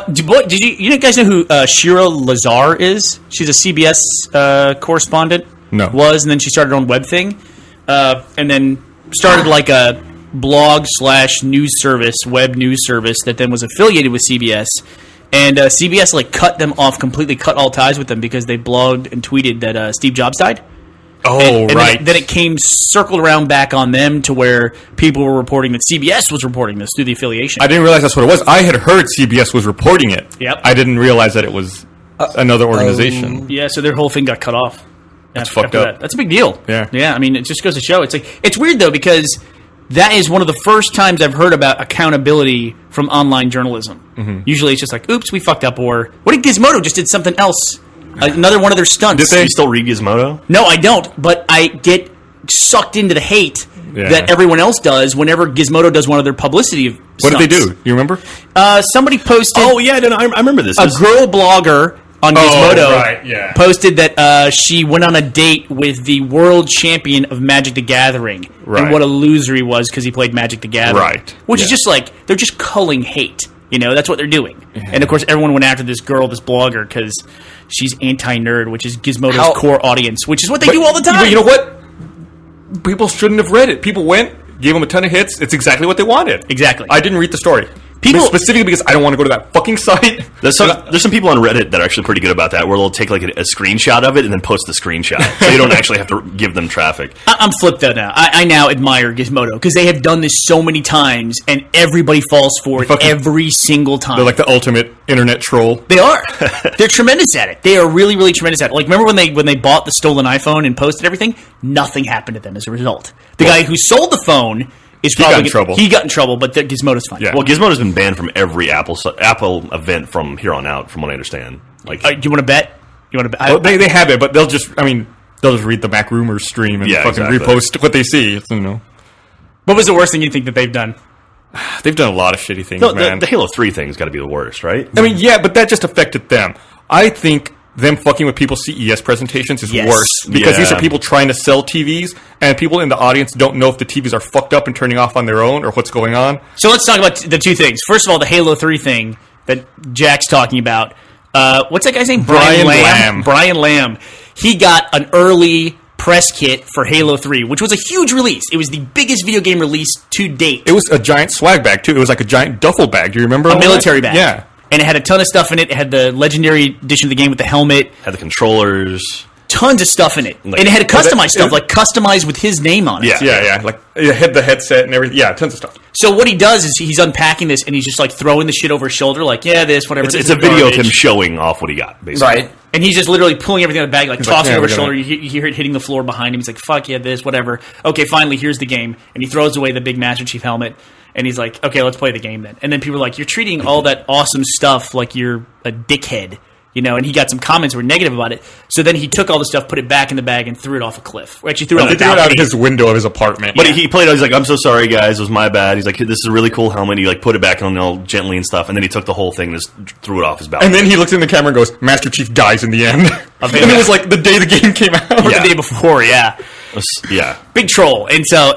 Did you guys know who Shira Lazar is? She's a CBS correspondent. No. Was, and then she started her own web thing. And then started like a blog / news service, web news service that then was affiliated with CBS. And CBS like cut them off completely, cut all ties with them because they blogged and tweeted that Steve Jobs died. Oh, And right. Then it came circled around back on them to where people were reporting that CBS was reporting this through the affiliation. I didn't realize that's what it was. I had heard CBS was reporting it. Yep. I didn't realize that it was another organization. Yeah, so their whole thing got cut off. That's After fucked up. that. That's a big deal. Yeah. Yeah, I mean, it just goes to show. It's weird, though, because that is one of the first times I've heard about accountability from online journalism. Mm-hmm. Usually it's just like, oops, we fucked up, or what if Gizmodo just did something else? Another one of their stunts. Do you still read Gizmodo? No, I don't, but I get sucked into the hate Yeah. that everyone else does whenever Gizmodo does one of their publicity What did they stunts. do? You remember? Somebody posted Oh yeah, no, I remember this. a girl blogger on Gizmodo right, yeah. posted that she went on a date with the world champion of Magic the Gathering, Right. and what a loser he was because he played Magic the Gathering. Right, Which is yeah. just like, they're just culling hate. You know, that's what they're doing. And of course, everyone went after this girl, this blogger, because she's anti-nerd, which is Gizmodo's How- core audience, which is what they do all the time. But you know what? People shouldn't have read it. People went, gave them a ton of hits. It's exactly what they wanted. Exactly. I didn't read the story. People- Specifically because I don't want to go to that fucking site. There's some people on Reddit that are actually pretty good about that, where they'll take like a screenshot of it and then post the screenshot, so you don't actually have to give them traffic. I'm flipped though now. I now admire Gizmodo because they have done this so many times, and everybody falls for it Fucking- every single time. They're like the ultimate internet troll. They are. They're tremendous at it. They are really, really tremendous at it. Like, remember when they bought the stolen iPhone and posted everything? Nothing happened to them as a result. The guy who sold the phone is got probably in trouble. He got in trouble, but Gizmodo's fine. Yeah. Well, Gizmodo's been banned from every Apple event from here on out, from what I understand. Like, Do you want to bet? You want to bet? Well, they have it, but they'll just read the Mac Rumors stream and Yeah, fucking exactly. repost what they see. You know, What was the worst thing you think that they've done? they've done a lot of shitty things, no, man. the Halo 3 thing's got to be the worst, right? I mean, yeah, but that just affected them. I think them fucking with people's CES presentations is Yes. worse because these Yeah. are people trying to sell TVs, and people in the audience don't know if the TVs are fucked up and turning off on their own or what's going on. So let's talk about the two things. First of all, the Halo 3 thing that Jack's talking about. What's that guy's name? Brian Lamb. Brian Lamb. He got an early press kit for Halo 3, which was a huge release. It was the biggest video game release to date. It was a giant swag bag too. It was like a giant duffel bag. Do you remember? A all military that? bag. Yeah. And it had a ton of stuff in it. It had the legendary edition of the game with the helmet. Had the controllers. Tons of stuff in it. Like- and it had customized that- stuff, like customized with his name on it. Yeah. Yeah. Like it had the headset and everything. Yeah, tons of stuff. So what he does is he's unpacking this and he's just like throwing the shit over his shoulder, like, yeah, this, whatever. It's this a is video of garbage. him showing off what he got, basically. Right. And he's just literally pulling everything out of the bag, like like, tossing yeah, it over we're his shoulder. gonna- You hear it hitting the floor behind him. He's like, fuck yeah, this, whatever. Okay, finally, here's the game. And he throws away the big Master Chief helmet. And he's like, okay, let's play the game then. And then people are like, you're treating all that awesome stuff like you're a dickhead. You know, and he got some comments that were negative about it. So then he took all the stuff, put it back in the bag, and threw it off a cliff. Or actually threw it off They a threw it out balcony. of his window of his apartment. But he played it. He's like, "I'm so sorry, guys. It was my bad." He's like, "This is a really cool helmet." He like put it back on all gently and stuff, and then he took the whole thing and just threw it off his balcony. And then he looks in the camera and goes, "Master Chief dies in the end." And it was like the day the game came out. Or the day before, yeah. Yeah. Big troll. And so,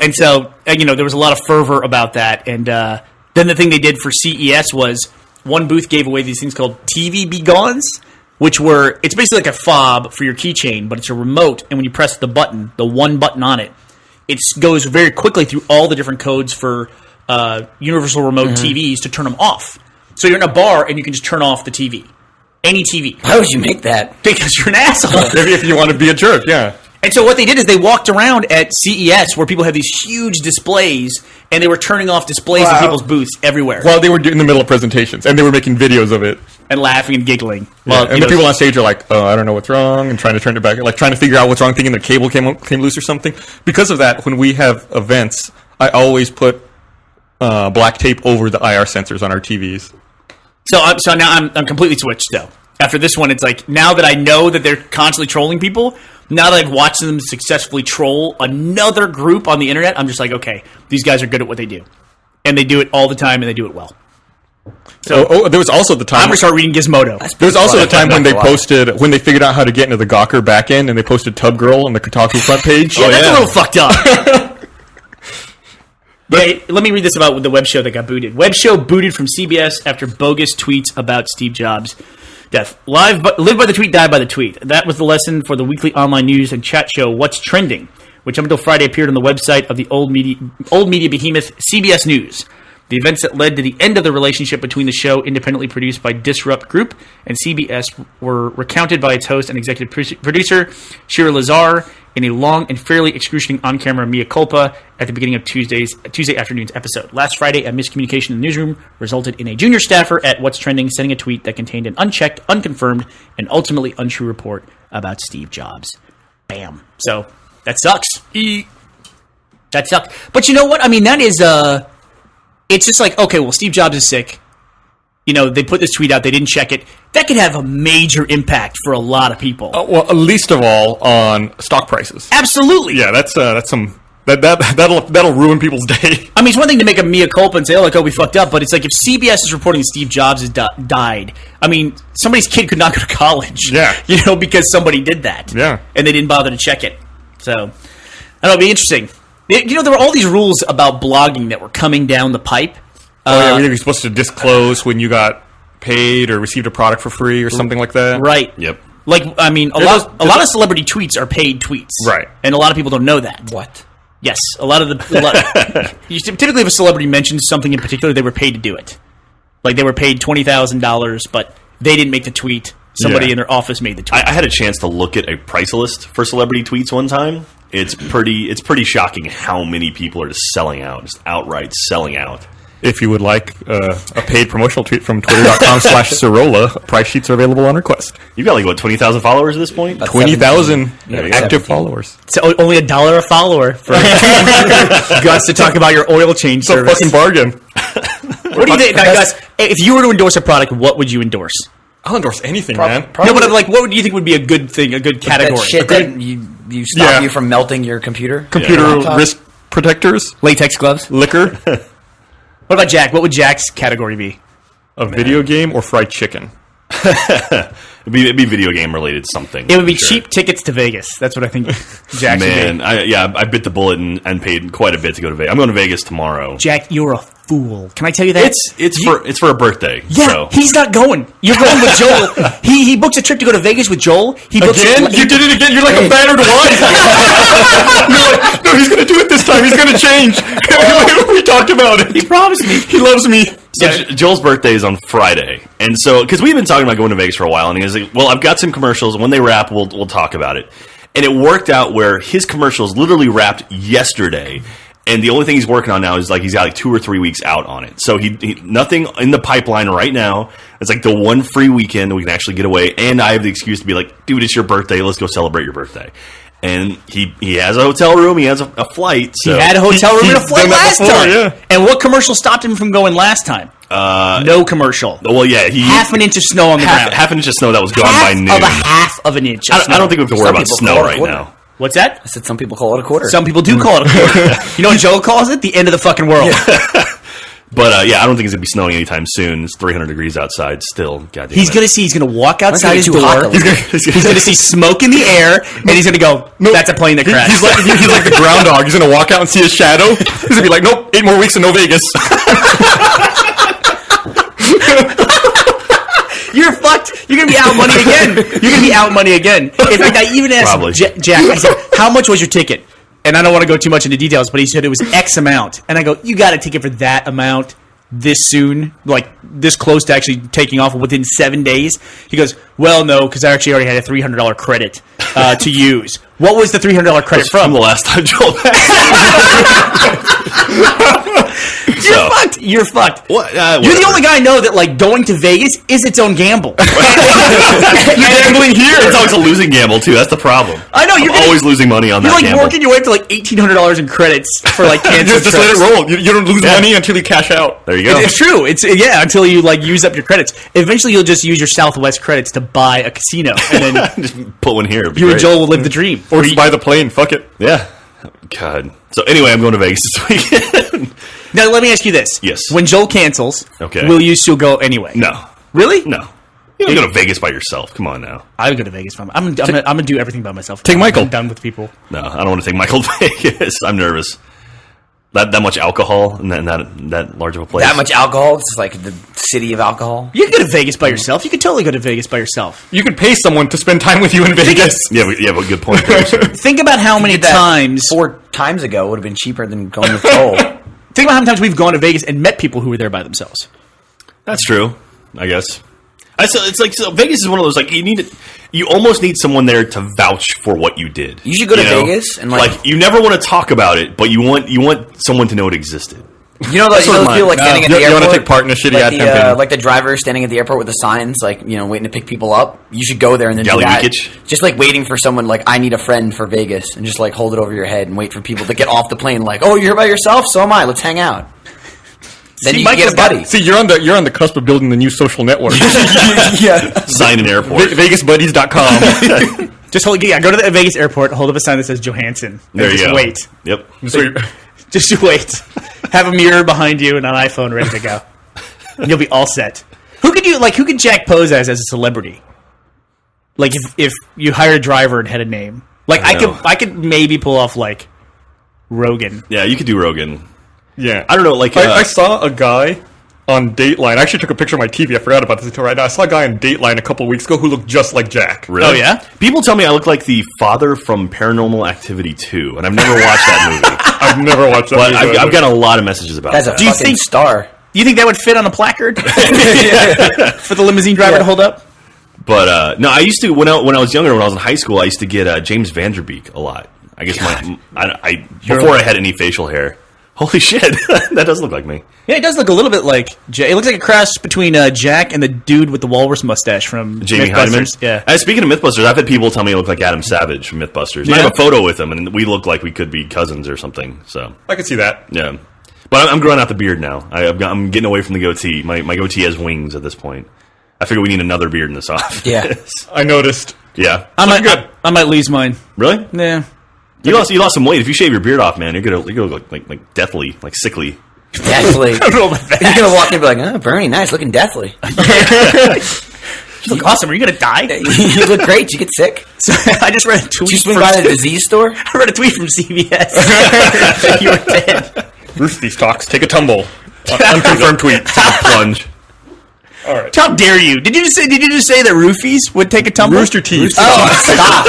you know, there was a lot of fervor about that. And then the thing they did for CES was one booth gave away these things called TV Begons, which were, it's basically like a fob for your keychain, but it's a remote. And when you press the button, the one button on it, it goes very quickly through all the different codes for universal remote TVs to turn them off. So you're in a bar and you can just turn off the TV. Any TV. Why would you make that? Because you're an asshole. If you want to be a jerk, yeah. And so what they did is they walked around at CES where people have these huge displays, and they were turning off displays in people's booths everywhere. While they were in the middle of presentations, and they were making videos of it. And laughing and giggling. Well, and the people on stage are like, "Oh, I don't know what's wrong," and trying to turn it back, like trying to figure out what's wrong, thinking the cable came loose or something. Because of that, when we have events, I always put black tape over the IR sensors on our TVs. So now I'm completely switched, though. After this one, it's like, now that I know that they're constantly trolling people, now that I've watched them successfully troll another group on the internet, I'm just like, okay, these guys are good at what they do. And they do it all the time, and they do it well. So there was also the time. I'm going to start reading Gizmodo. There was also the time when they figured out how to get into the Gawker backend, and they posted Tub Girl on the Kotaku front page. Yeah, that's a little fucked up. Hey, let me read this about the web show that got booted. Web show booted from CBS after bogus tweets about Steve Jobs' death. Live by the tweet, die by the tweet. That was the lesson for the weekly online news and chat show What's Trending, which up until Friday appeared on the website of the old media behemoth CBS News. The events that led to the end of the relationship between the show, independently produced by Disrupt Group and CBS, were recounted by its host and executive producer, Shira Lazar, in a long and fairly excruciating on-camera mea culpa at the beginning of Tuesday afternoon's episode. Last Friday, a miscommunication in the newsroom resulted in a junior staffer at What's Trending sending a tweet that contained an unchecked, unconfirmed, and ultimately untrue report about Steve Jobs. Bam. So, that sucks. That sucks. But you know what? I mean, that is... It's just like, okay, well, Steve Jobs is sick. You know, they put this tweet out, they didn't check it. That could have a major impact for a lot of people. Well, least of all on stock prices. Absolutely. Yeah, that's some that'll ruin people's day. I mean, it's one thing to make a mea culpa and say, oh, like, oh, we fucked up, but it's like if CBS is reporting Steve Jobs has died, I mean, somebody's kid could not go to college. Yeah. You know, because somebody did that. Yeah. And they didn't bother to check it. So, I don't know, it'll be interesting. You know, there were all these rules about blogging that were coming down the pipe. You're supposed to disclose when you got paid or received a product for free or something like that. Right. Yep. Like, I mean, a lot of celebrity tweets are paid tweets. Right. And a lot of people don't know that. What? Yes. You typically, if a celebrity mentions something in particular, they were paid to do it. Like, they were paid $20,000, but they didn't make the tweet. Somebody in their office made the tweet. I had a chance to look at a price list for celebrity tweets one time. It's pretty shocking how many people are just selling out, just outright selling out. If you would like a paid promotional tweet from twitter.com/Sorolla, price sheets are available on request. You've got like, what, 20,000 followers at this point? 20,000 Yeah, active 17. followers. So only $1 a follower for Gus to talk about your oil change It's a service. fucking bargain. What do you think, Gus? If you were to endorse a product, what would you endorse? I'll endorse anything, man. No, but like, what would you think would be a good thing, a good category? That shit that you stop you from melting your computer? Computer Yeah. wrist protectors, Latex gloves. liquor, What about Jack? What would Jack's category be? a video game, or fried chicken. It'd be video game related something. It would be for sure. cheap tickets to Vegas. That's what I think Jack should Man, be. I bit the bullet and paid quite a bit to go to Vegas. I'm going to Vegas tomorrow. Jack, you're a fool. Can I tell you that? It's for a birthday. Yeah, so. he's not going. You're going with Joel. He books a trip to go to Vegas with Joel. He books Again? You did it again. You're like a battered wife. You're like, no, he's going to do it this time. He's going to change. We talked about it. He promised me. He loves me. So Joel's birthday is on Friday, and so because we've been talking about going to Vegas for a while, and he was like, "Well, I've got some commercials. When they wrap, we'll talk about it." And it worked out where his commercials literally wrapped yesterday, and the only thing he's working on now is like he's got like 2 or 3 weeks out on it. So he nothing in the pipeline right now. It's like the one free weekend that we can actually get away, and I have the excuse to be like, "Dude, it's your birthday. Let's go celebrate your birthday." And he has a hotel room. He has a flight. So. He had a hotel room and a he's flight done that last before, time. yeah. And what commercial stopped him from going last time? No commercial. Well, yeah, Half an inch of snow on the ground. half an inch of snow that was gone half by noon. of a half of an inch. Of I don't think we have to worry Some about people snow call it right quarter. now. What's that? I said some people call it a quarter. Some people do call it a quarter. You know what Joel calls it? The end of the fucking world. But I don't think it's gonna be snowing anytime soon. It's 300 degrees outside still. Goddamn He's it. gonna walk outside his too door. hot to He's gonna see smoke in the air, and he's gonna go, "That's a plane that crashed." He's like the groundhog. He's going to walk out and see his shadow. He's going to be like, nope, 8 more weeks in no Vegas. You're fucked. You're gonna be out money again. You're gonna be out money again. In fact, I even asked Probably. Jack. I said, "How much was your ticket?" And I don't want to go too much into details, but he said it was X amount. And I go, "You got a ticket for that amount?" this soon, like this close to actually taking off within 7 days? He goes, well, no, because I actually already had a $300 credit to use. What was the $300 credit From the last time Joel You're fucked. You're fucked. What? You're the only guy I know that like going to Vegas is its own gamble. You're gambling here. It's always a losing gamble too. That's the problem. I know, you're I'm always losing money on You're that like gamble. working your way up to like $1,800 in credits for like canceled Just let it trips. roll. You don't lose money until you cash out. There you go. It's true. It's until you like use up your credits. Eventually, you'll just use your Southwest credits to buy a casino, and then Just put one here. It'd be you and great. Joel will live the dream. Or just buy the plane. Fuck it. Yeah. God. So anyway, I'm going to Vegas this weekend. Now, let me ask you this: Yes. when Joel cancels, Okay. will you still go anyway? No. Really? No. You don't go to Vegas by yourself. Come on now. I would go to Vegas. I'm gonna do everything by myself. Take Michael. I'm done with people. No, I don't want to take Michael to Vegas. I'm nervous. That much alcohol in that large of a place. That much alcohol? It's like the city of alcohol. You can go to Vegas by yourself. You can totally go to Vegas by yourself. You could pay someone to spend time with you in Vegas. Yeah, you have a good point there, sir. Think about how many Did that times. 4 times ago would have been cheaper than going with Joel. Think about how many times we've gone to Vegas and met people who were there by themselves. That's true, I guess. It's like Vegas is one of those like you almost need someone there to vouch for what you did. You should go to know? Vegas and like you never want to talk about it, but you want someone to know it existed. you know, those feel like standing at the You airport. wanna take part in a shitty ad like campaign. like the driver standing at the airport with the signs, like waiting to pick people up. You should go there and then Gally do that. Weekich? Just like waiting for someone, like I need a friend for Vegas, and just like hold it over your head and wait for people to get off the plane. Like, oh, you're here by yourself? So am I. Let's hang out. Then See, you can get a Michael's buddy. See, you're on the cusp of building the new social network. Yeah. Sign an airport. VegasBuddies.com. Just go to the Vegas airport, hold up a sign that says Johansson. And There you just go. wait. Yep. Just wait. Have a mirror behind you and an iPhone ready to go. And you'll be all set. Who could Jack pose as a celebrity? Like if you hired a driver and had a name. Like I could maybe pull off like Rogan. Yeah, you could do Rogan. Yeah. I don't know, like I saw a guy on Dateline. I actually took a picture of my TV. I forgot about this until right now. I saw a guy on Dateline a couple of weeks ago who looked just like Jack. Really? Oh, yeah? People tell me I look like the father from Paranormal Activity 2, and I've never watched that movie. I've never watched that. But movie. I've got a lot of messages about That's a that. Do you fucking think- star. You think that would fit on a placard for the limousine driver to hold up? But no, I used to when I was younger, when I was in high school, I used to get James Vanderbeek a lot. I guess before I had any facial hair. Holy shit, that does look like me. Yeah, it does look a little bit like Jack. It looks like a cross between Jack and the dude with the walrus mustache from Jamie Mythbusters. Hyneman. Yeah. Speaking of Mythbusters, I've had people tell me I look like Adam Savage from Mythbusters. And I have a photo with him, and we look like we could be cousins or something. So I could see that. yeah, but I'm growing out the beard now. I'm getting away from the goatee. My goatee has wings at this point. I figure we need another beard in this office. Yeah. I noticed. Yeah. I might lose mine. Really? Yeah. You lost some weight. If you shave your beard off, man, you're gonna look like deathly, like sickly. Deathly. I don't know about that. You're gonna walk in and be like, oh, Bernie, nice, looking deathly. You look awesome. Are you gonna die? You look great. Did you get sick? So, I just read a tweet. Did you swing from, by the disease store? I read a tweet from CBS that you were dead. Rooster Stocks, take a tumble. Unconfirmed tweet. Plunge. All right. How dare you? Did you just say that roofies would take a tumble? Rooster Teeth. Oh, stop.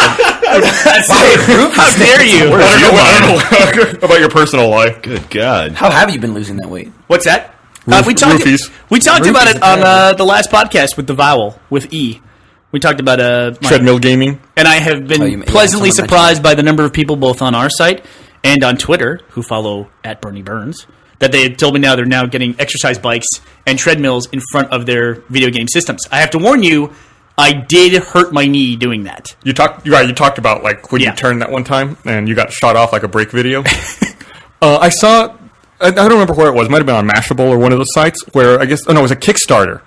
How dare you? I don't know about your personal life. Good God. How have you been losing that weight? What's that? We talked Roofies. about Roofies it are on the last podcast with the vowel with E. We talked about Treadmill gaming. and I have been yeah, pleasantly someone surprised by the number of people both on our site and on Twitter who follow at Bernie Burns that they told me they're now getting exercise bikes and treadmills in front of their video game systems. I have to warn you, I did hurt my knee doing that. You talked about like when Yeah. you turned that one time and you got shot off like a break video. I saw. I don't remember where it was. It might have been on Mashable or one of those sites where I guess. Oh no, it was a Kickstarter.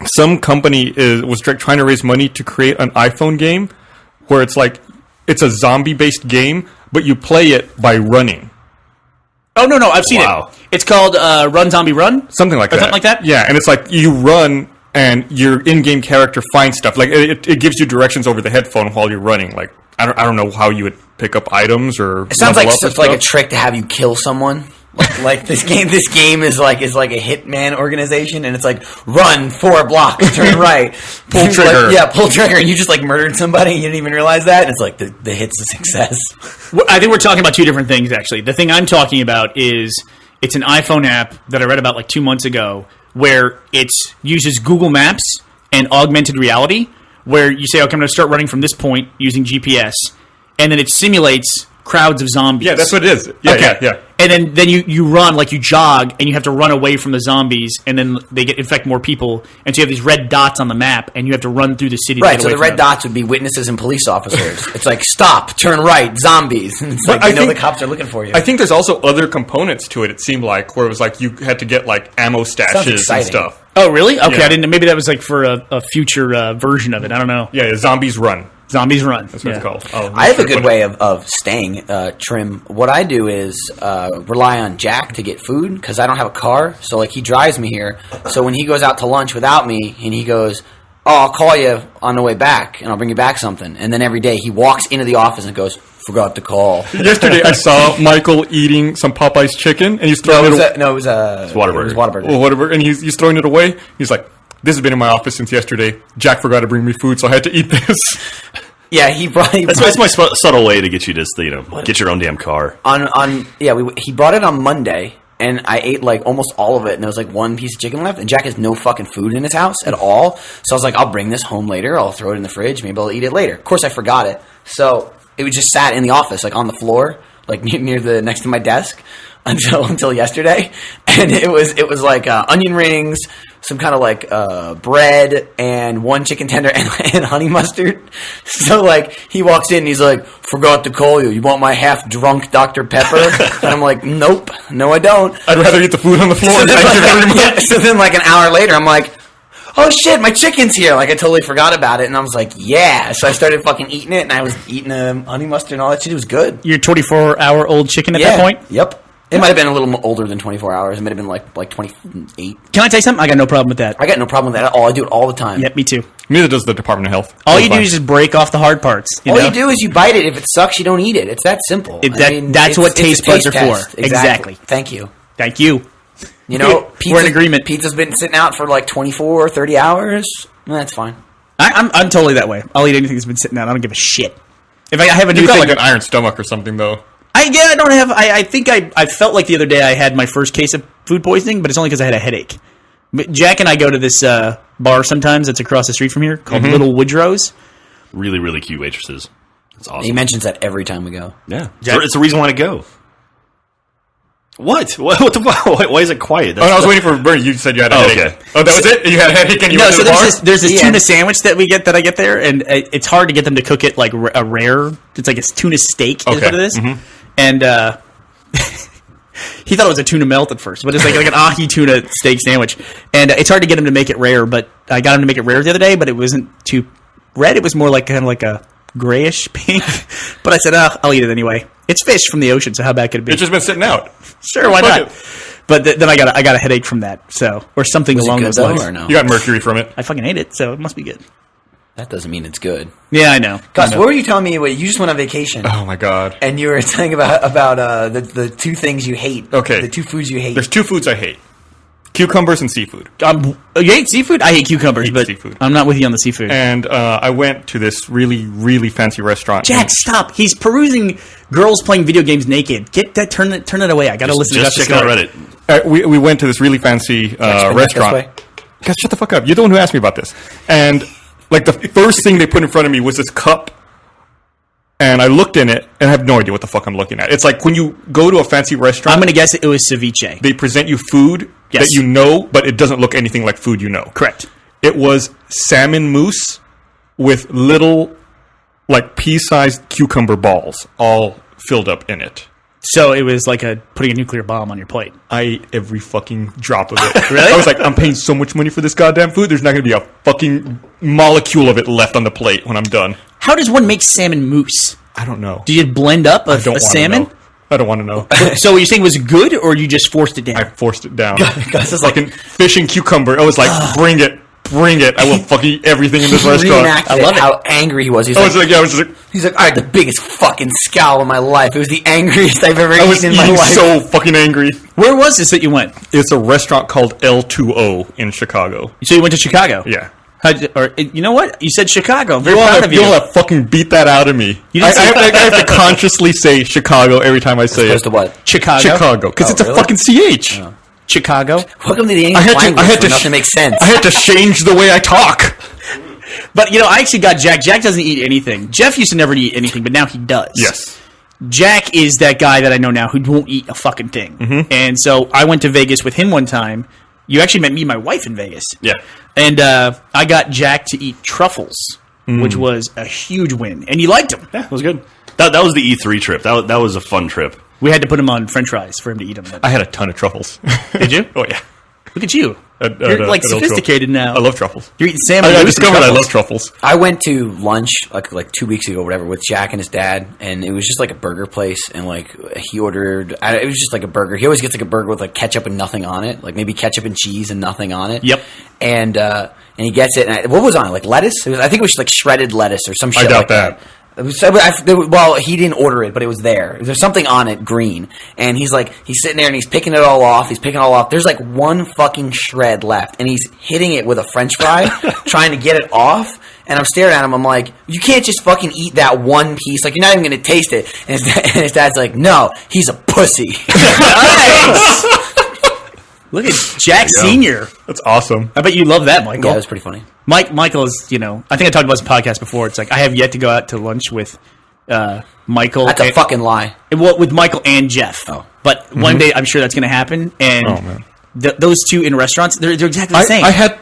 Some company was trying to raise money to create an iPhone game where it's a zombie-based game, but you play it by running. Oh, no, I've seen Wow. it. It's called Run Zombie Run? Something like Or that. something like that? Yeah, and it's like you run and your in-game character finds stuff. Like it gives you directions over the headphone while you're running. Like I don't know how you would pick up items or. It sounds like level up it's or like a stuff. trick to have you kill someone. Like this game is like a hitman organization, and it's like run 4 blocks, turn right, Pull trigger. pull trigger, and you just like murdered somebody, and you didn't even realize that. And it's like the hit's a success. I think we're talking about two different things, actually. The thing I'm talking about is It's an iPhone app that I read about like 2 months ago, where it uses Google Maps and augmented reality, where you say, okay, I'm going to start running from this point using GPS, and then it simulates crowds of zombies. Yeah, that's what it is. Yeah, yeah. And then you run, like you jog, and you have to run away from the zombies, and then they infect more people. And so you have these red dots on the map, and you have to run through the city. Right, to get so away the from red them. dots would be witnesses and police officers. It's like, stop, turn right, zombies. And it's like, I you know think- the cops are looking for you. I think there's also other components to it. It seemed like where it was like you had to get like ammo stashes and exciting. stuff. Oh, really? Okay, Yeah. I didn't. Maybe that was like for a future version of it. I don't know. Yeah, Zombies Run. Zombies Run. That's what it's called. Oh, I have a sure, good but- way of staying trim. What I do is rely on Jack to get food because I don't have a car. So like he drives me here. So when he goes out to lunch without me and he goes, "Oh, I'll call you on the way back and I'll bring you back something." And then every day he walks into the office and goes, "Forgot to call." Yesterday, I saw Michael eating some Popeye's chicken, and he's throwing it away. It was Whataburger. It was Whataburger. Or whatever, and he's throwing it away. He's like, "This has been in my office since yesterday. Jack forgot to bring me food, so I had to eat this." Yeah, he brought. That's my subtle way to get you to get your own damn car. He brought it on Monday, and I ate like almost all of it, and there was like one piece of chicken left. And Jack has no fucking food in his house at all, so I was like, I'll bring this home later. I'll throw it in the fridge. Maybe I'll eat it later. Of course, I forgot it, so it was just sat in the office, like on the floor, like near the next to my desk, until yesterday, and it was like onion rings, some kind of like bread, and one chicken tender and honey mustard. So like he walks in and he's like, "Forgot to call you. You want my half drunk Dr. Pepper?" And I'm like, "Nope, no, I don't." I'd rather eat the food on the floor. So then, Thank you very much. yeah, so then like an hour later, I'm like, "Oh shit, my chicken's here!" Like I totally forgot about it, and I was like, "Yeah." So I started fucking eating it, and I was eating honey mustard and all that shit. It was good. Your 24-hour-old chicken at that point? Yep. It might have been a little older than 24 hours. It might have been like 28. Can I tell you something? I got no problem with that. I got no problem with that at all. I do it all the time. Yep, me too. Neither does the Department of Health. All It's you do fine. is just break off the hard parts. All you do is you bite it. If it sucks, you don't eat it. It's that simple. That's what taste buds are test. for. Exactly. Thank you. Thank you. You know, We're in agreement. Pizza's been sitting out for like 24 or 30 hours. That's fine. I'm totally that way. I'll eat anything that's been sitting out. I don't give a shit. If I have a new You've got thing, like an iron stomach or something, though. I don't have. I think I felt like the other day I had my first case of food poisoning, but it's only because I had a headache. But Jack and I go to this bar sometimes that's across the street from here called Little Woodrow's. Really, really cute waitresses. It's awesome. He mentions that every time we go. Yeah, it's the reason why to go. What? What the fuck? Why is it quiet? Oh, no, I was waiting for Bernie. You said you had a headache. okay. Oh, that was it? You had a headache and you No, went so to the bar? there's this Yeah. tuna sandwich that I get there, and it's hard to get them to cook it like a rare. It's like a tuna steak is Okay. what it is, and he thought it was a tuna melt at first, but it's like an ahi tuna steak sandwich, and it's hard to get him to make it rare. But I got him to make it rare the other day, but it wasn't too red. It was more like kind of like a grayish pink. But I said, I'll eat it anyway. It's fish from the ocean, so how bad could it be? It's just been sitting out. Sure, why Fuck not? it. But then I got a headache from that, so or something Was it along good those though, lines. or no? You got mercury from it. I fucking ate it, so it must be good. That doesn't mean it's good. Yeah, I know. Gus, I know. what were you telling me? Wait, you just went on vacation, Oh, my God. and you were saying about the two things you hate. Okay. The two foods you hate. There's two foods I hate. Cucumbers and seafood. You hate seafood? I hate cucumbers, but seafood. I'm not with you on the seafood. And I went to this really, really fancy restaurant. Jack, stop! He's perusing girls playing video games naked. Get that, turn it away. I gotta listen to Just Gus's check out story. Reddit. We went to this really fancy restaurant. Guys, shut the fuck up. You're the one who asked me about this. And like the first thing they put in front of me was this cup. And I looked in it, and I have no idea what the fuck I'm looking at. It's like when you go to a fancy restaurant, I'm gonna guess it was ceviche. they present you food Yes. that you know, but it doesn't look anything like food you know. Correct. It was salmon mousse with little, like pea-sized cucumber balls all filled up in it. So it was like putting a nuclear bomb on your plate. I ate every fucking drop of it. Really? I was like, I'm paying so much money for this goddamn food. There's not going to be a fucking molecule of it left on the plate when I'm done. How does one make salmon mousse? I don't know. Do you just blend up I don't a wanna salmon? know. I don't want to know. So what you're saying was good, or you just forced it down? I forced it down. Gus is like Fucking fish and cucumber. I was like, bring it. Bring it. I will fucking eat everything in this restaurant. reenacted I love it. how angry he was. He's I like, was like, yeah, I was just like, he's like, I had the biggest fucking scowl of my life. It was the angriest I've ever I was eaten in my eating life. so fucking angry. Where was this that you went? It's a restaurant called L2O in Chicago. So you went to Chicago? Yeah. Or you know what? You said Chicago. I'm very You'll proud have, of you. you'll have fucking beat that out of me. You didn't say I have to consciously say Chicago every time I say Opposed it. to what? Chicago. Because Oh, it's a really? fucking CH. Chicago. Welcome to the I English had to, language I had where to, nothing makes sense. I had to change the way I talk. But, I actually got Jack. Jack doesn't eat anything. Jeff used to never eat anything, but now he does. Yes. Jack is that guy that I know now who won't eat a fucking thing. Mm-hmm. And so I went to Vegas with him one time. You actually met me and my wife in Vegas. Yeah. And I got Jack to eat truffles, which was a huge win. And he liked them. Yeah, it was good. That was the E3 trip. That was a fun trip. We had to put him on french fries for him to eat them. I had a ton of truffles. Did you? Oh, yeah. Look at you. At You're like Old Grove. sophisticated now. I love truffles. You're eating salmon. I and discovered I truffles. love truffles. I went to lunch like 2 weeks ago, or whatever, with Jack and his dad, and it was just like a burger place, and like he ordered. It was just like a burger. He always gets like a burger with like ketchup and nothing on it, like maybe ketchup and cheese and nothing on it. Yep. And he gets it. And what was on it? Like lettuce? I think it was like shredded lettuce or some shit. doubt like that. It was, well, he didn't order it, but it was there. There's something on it, green. And he's sitting there and he's picking it all off. He's picking it all off. There's like one fucking shred left. And he's hitting it with a french fry, trying to get it off. And I'm staring at him. I'm like, you can't just fucking eat that one piece. Like, you're not even going to taste it. And his dad's like, no, he's a pussy. Nice. Look at Jack Senior. That's awesome. I bet you love that, Michael. Yeah, it was pretty funny. Michael is, I think I talked about this podcast before. It's like I have yet to go out to lunch with Michael. That's a fucking lie. With Michael and Jeff. Oh. But one day I'm sure that's going to happen. And Oh, man. those two in restaurants, they're exactly the same. I had.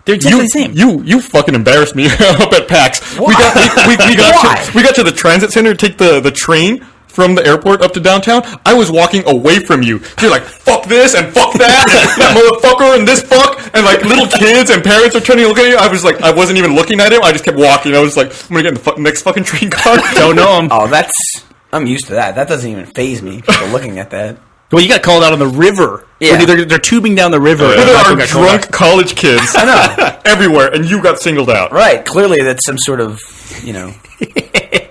They're exactly the same. You fucking embarrassed me up at PAX. We got to the transit center to take the train from the airport up to downtown. I was walking away from you. You're like, fuck this and fuck that, and that motherfucker and this fuck, and like little kids and parents are turning to look at you. I was like, I wasn't even looking at him. I just kept walking. I was like, I'm gonna get in the next fucking train car. Don't know him. Oh, I'm used to that. That doesn't even faze me, people looking at that. Well, you got called out on the river. Yeah. They're tubing down the river. There and Michael are got called drunk out. college kids everywhere, and you got singled out. Right, clearly that's some sort of,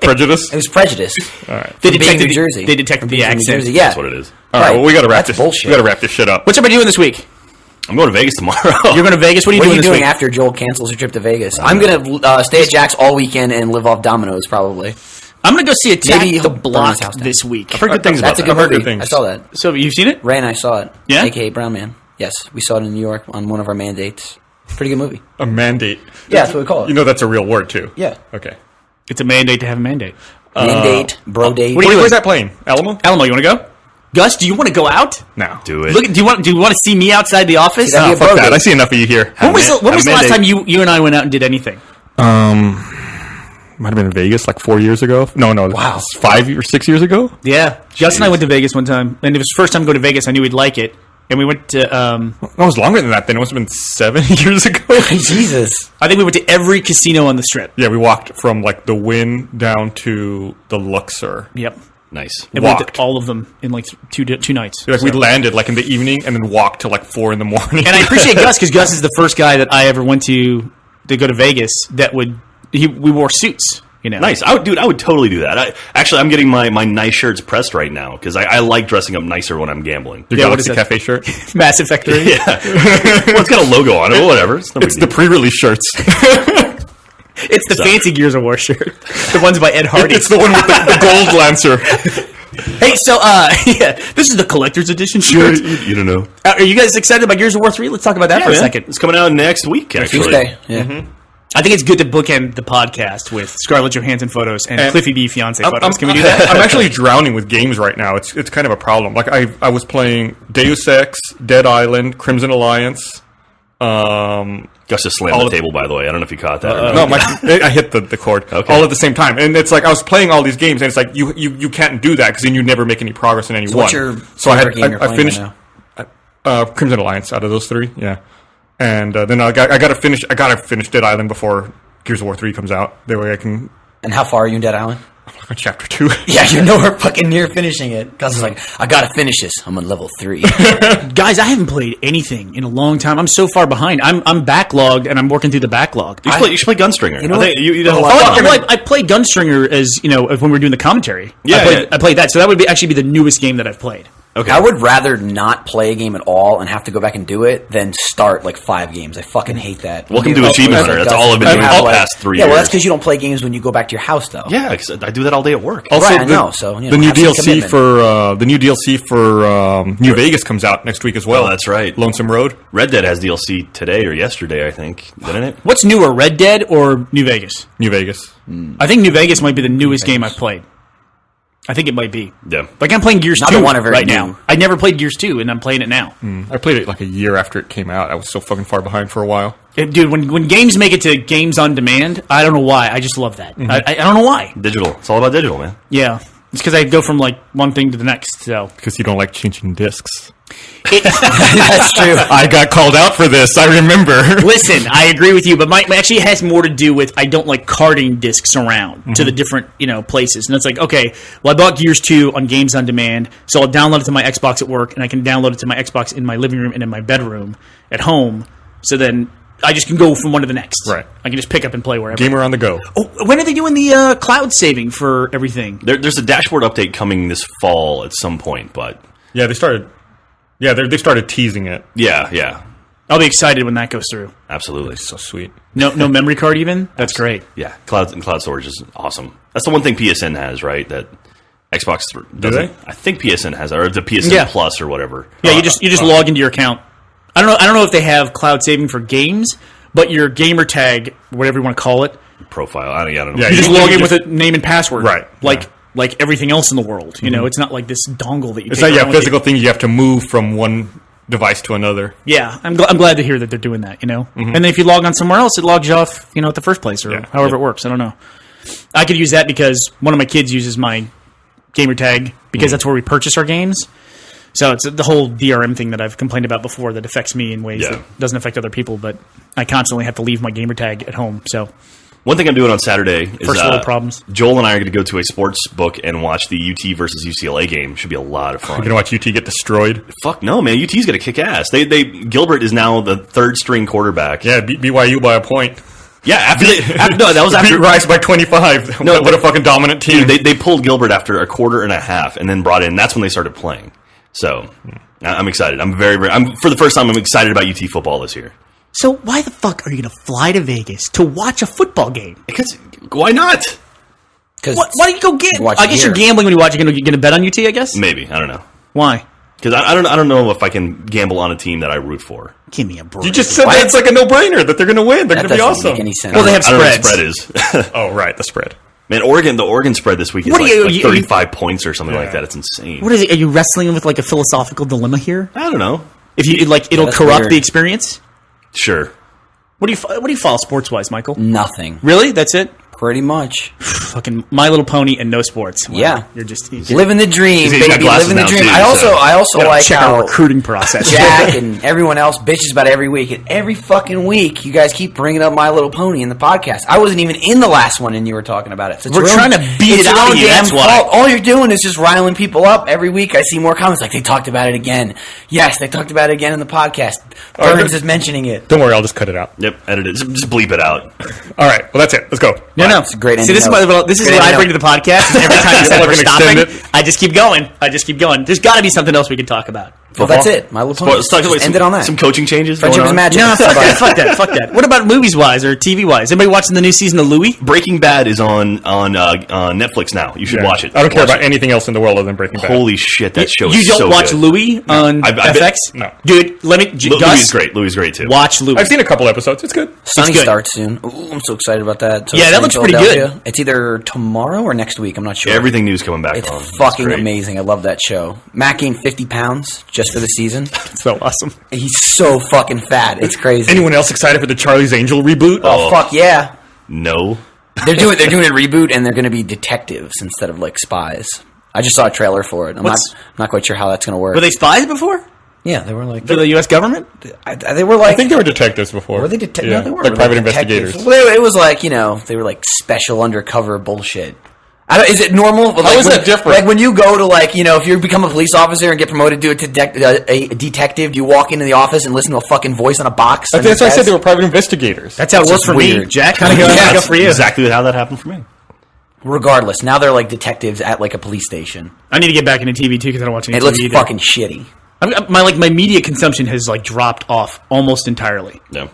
Prejudice. it was prejudice. They From being detected New Jersey. They detected the From New accent. Jersey, yeah. That's what it is. All right, Right. well, we gotta wrap That's this. bullshit. We gotta wrap this shit up. What's everybody doing this week? I'm going to Vegas tomorrow. You're going to Vegas? What are you What are doing you this doing week? after Joel cancels her trip to Vegas? I'm gonna stay at Jack's all weekend and live off Domino's, probably. I'm going to go see Attack Maybe the he'll burn Block his house down. this week. I've heard good things That's a about good that. heard movie. good things. I saw that. So you've seen it? Ray and I saw it. Yeah? AKA Brown Man. Yes, we saw it in New York on one of our mandates. Pretty good movie. A mandate. Yeah, that's what we call it. You know that's a real word too. Yeah. Okay. It's a mandate to have a mandate. Mandate, bro date. Where's that playing? Alamo? Alamo, you want to go? Gus, do you want to go out? No. Do it. Look, do you want to see me outside the office? See, that'd Oh, be a fuck bro that. date. I see enough of you here. When was the last time mandate. you and I went out and did anything? Might have been in Vegas like 4 years ago. No. Wow. 5 or 6 years ago. Yeah. Gus and I went to Vegas one time, and it was the first time going to Vegas. I knew we'd like it. And we went to, That was longer than that. Then it must have been 7 years ago. Jesus. I think we went to every casino on the strip. Yeah, we walked from like the Wynn down to the Luxor. Yep. Nice. And we went Walked. to all of them in like two nights. Like we landed like in the evening and then walked till like 4 in the morning. And I appreciate Gus because Gus is the first guy that I ever went to go to Vegas that we wore suits. Nice. I would totally do that. I'm getting my nice shirts pressed right now because I like dressing up nicer when I'm gambling. Your Yeah, what Galaxy is that? Cafe shirt. Mass Effect 3. Yeah. Well, it's got a logo on it. Well, whatever. It's, no It's big the pre-release shirts. It's the fancy Gears of War shirt. The ones by Ed Hardy. It's the one with the gold lancer. Hey, so, yeah, this is the collector's edition deal. shirt. You don't know. Are you guys excited about Gears of War 3? Let's talk about that for a second. It's coming out next week, actually. Tuesday. Yeah. I think it's good to bookend the podcast with Scarlett Johansson photos and Cliffy B fiance photos. Can we do that? I'm actually drowning with games right now. It's kind of a problem. Like I was playing Deus Ex, Dead Island, Crimson Alliance. Gus just slammed the table, by the way. I don't know if you caught that. or No, not. I hit the cord Okay. all at the same time, and it's like I was playing all these games, and it's like you can't do that because then you never make any progress in any one. What's your So favorite game you're I playing finished right now? Crimson Alliance out of those 3, yeah, and then I gotta finish Dead Island before Gears of War 3 comes out. That way I can And how far are you in Dead Island? on chapter 2. Yeah, you're nowhere fucking near finishing it. Cause it's like, I gotta finish this. I'm on level 3. Guys, I haven't played anything in a long time. I'm so far behind. I'm backlogged, and I'm working through the backlog. You should play Gunstringer. You know I think what? you did a Oh, lot. I played Gunstringer as when we were doing the commentary. Yeah, I played that, so that would actually be the newest game that I've played. Okay. I would rather not play a game at all and have to go back and do it than start like 5 games. I fucking hate that. Welcome to Achievement Hunter. That's all I've been doing for the past 3 years. Yeah, well, that's because you don't play games when you go back to your house, though. Yeah, because I do that all day at work. Also, Right, I know, so, you know, the new have some DLC commitment. for New Vegas comes out next week as well. Oh, that's right. Lonesome Road. Red Dead has DLC today or yesterday, I think, didn't it? What's newer, Red Dead or New Vegas? New Vegas. I think New Vegas might be the newest game I've played. I think it might be. Yeah. Like I'm playing Gears Not 2 the one are very right new. now. I never played Gears 2, and I'm playing it now. I played it like a year after it came out. I was so fucking far behind for a while. Dude, when games make it to games on demand, I don't know why. I just love that. I don't know why. Digital. It's all about digital, man. Yeah. It's because I go from like one thing to the next. So Because you don't like changing discs. That's true. I got called out for this. I remember. Listen, I agree with you, but my actually it has more to do with I don't like carting discs around to the different places, and it's like okay, well I bought Gears 2 on Games on Demand, so I'll download it to my Xbox at work, and I can download it to my Xbox in my living room and in my bedroom at home. So then I just can go from one to the next. Right. I can just pick up and play wherever. Gamer on the go. Oh, when are they doing the cloud saving for everything? There's a dashboard update coming this fall at some point, but Yeah, they started. Yeah, they started teasing it. yeah, I'll be excited when that goes through. absolutely. So sweet. No memory card even. That's great. Yeah, cloud storage is awesome. That's the one thing PSN has, right? That Xbox doesn't. they? I think PSN has, or the PSN Yeah. Plus or whatever. Yeah, you just log into your account. I don't know if they have cloud saving for games, but your gamer tag, whatever you want to call it, Profile. I don't know. Yeah, you just you log in just- with a name and password, Right, Like yeah. like everything else in the world. You know, it's not like this dongle that you. It's take not around with physical thing you have to move from one device to another. you. Yeah, I'm glad to hear that they're doing that. And then if you log on somewhere else, it logs you off. At the first place or Yeah. however it works. I don't know. I could use that because one of my kids uses my gamer tag because that's where we purchase our games. So it's the whole DRM thing that I've complained about before that affects me in ways Yeah. that doesn't affect other people, but I constantly have to leave my gamer tag at home. So One thing I'm doing on Saturday is First world problems. Joel and I are going to go to a sports book and watch the UT versus UCLA game. Should be a lot of fun. You're gonna watch UT get destroyed. Fuck no, man! UT's going to kick ass. They Gilbert is now the third string quarterback. Yeah, beat BYU by a point. Yeah. After no, that was Beat after Rice by 25. No, what a fucking dominant team. Dude, they pulled Gilbert after a quarter and a half, and then brought in. That's when they started playing. So I'm excited. I'm very. I'm for the first time. I'm excited about UT football this year. So why the fuck are you going to fly to Vegas to watch a football game? Because why not? Because Why don't you go get? Watch I guess here. you're gambling when you watch. You're going to bet on UT. I guess. Maybe I don't know. Why? Because I don't know if I can gamble on a team that I root for. Give me a break. You just said that it's like a no-brainer that they're gonna win. They're that gonna be doesn't awesome. make any sense. Well, they have I don't know what spreads. the spread is. Oh, right, the spread. Man, the Oregon spread this week is What are like, you- 35 points or something like Yeah. that. It's insane. What is it? Are you wrestling with like a philosophical dilemma here? I don't know. If you it'll that's corrupt weird. the experience. Sure. What do you follow sports wise, Michael? nothing. Really? That's it? Pretty much. Fucking My Little Pony and no sports. Wow. Yeah. You're just Living the dream, He's got baby. glasses Living the now, dream. too, I also like check our how recruiting process. Jack and everyone else bitches about it every week. And every fucking week, you guys keep bringing up My Little Pony in the podcast. I wasn't even in the last one, and you were talking about it. So it's We're your trying to beat it's it your out own of you, damn that's why. fault. All you're doing is just riling people up. Every week, I see more comments like, they talked about it again. Yes, they talked about it again in the podcast. Burns is mentioning it. Don't worry, I'll just cut it out. Yep. Edit it. Just bleep it out. All right, well that's it. Let's go. No. It's a great See, this is ending what note. I bring to the podcast. Every time you said We're we're gonna stopping, extend I just keep going. There's got to be something else we can talk about. Well, that's it. My Little Pony. Let's talk about Just end it on that. some coaching changes. Friendship going is on. magic. No, fuck that. What about movies wise or TV wise? Anybody watching the new season of Louie? Breaking Bad is on Netflix now. You should Yeah. watch it. I don't care Watch about it. anything else in the world other than Breaking Bad. Holy shit, that show You is don't so watch good. Louie on I've FX? No. Dude, let me. Louis Gus, is great. Louis is great too. watch Louie. I've seen a couple episodes. It's good. Sunny good. starts soon. Ooh, I'm so excited about that. So Yeah, that Sunny looks pretty good. Philadelphia. It's either tomorrow or next week. I'm not sure. Everything new's coming back It's on. fucking great. amazing. I love that show. Matt gained 50 pounds just for the season. so awesome. He's so fucking fat. It's crazy. Anyone else excited for the Charlie's Angel reboot? Oh, fuck yeah. No. They're doing a reboot and they're going to be detectives instead of like spies. I just saw a trailer for it. I'm not quite sure how that's going to work. Were they spies before Yeah, they were like for the U.S. government? they were like I think they were detectives before. were they Yeah, No, they were like private detectives. investigators. Well, it was like they were like special undercover bullshit. Is it normal? Like, is that different? Like when you go to if you become a police officer and get promoted to a detective, do you walk into the office and listen to a fucking voice on a box? That's why I said they were private investigators. That's how it That's works just for me, weird. Jack. How do you go That's for you? exactly how that happened for me. Regardless, now they're like detectives at like a police station. I need to get back into TV too because I don't watch any It TV looks either. fucking shitty. My media consumption has like dropped off almost entirely. No.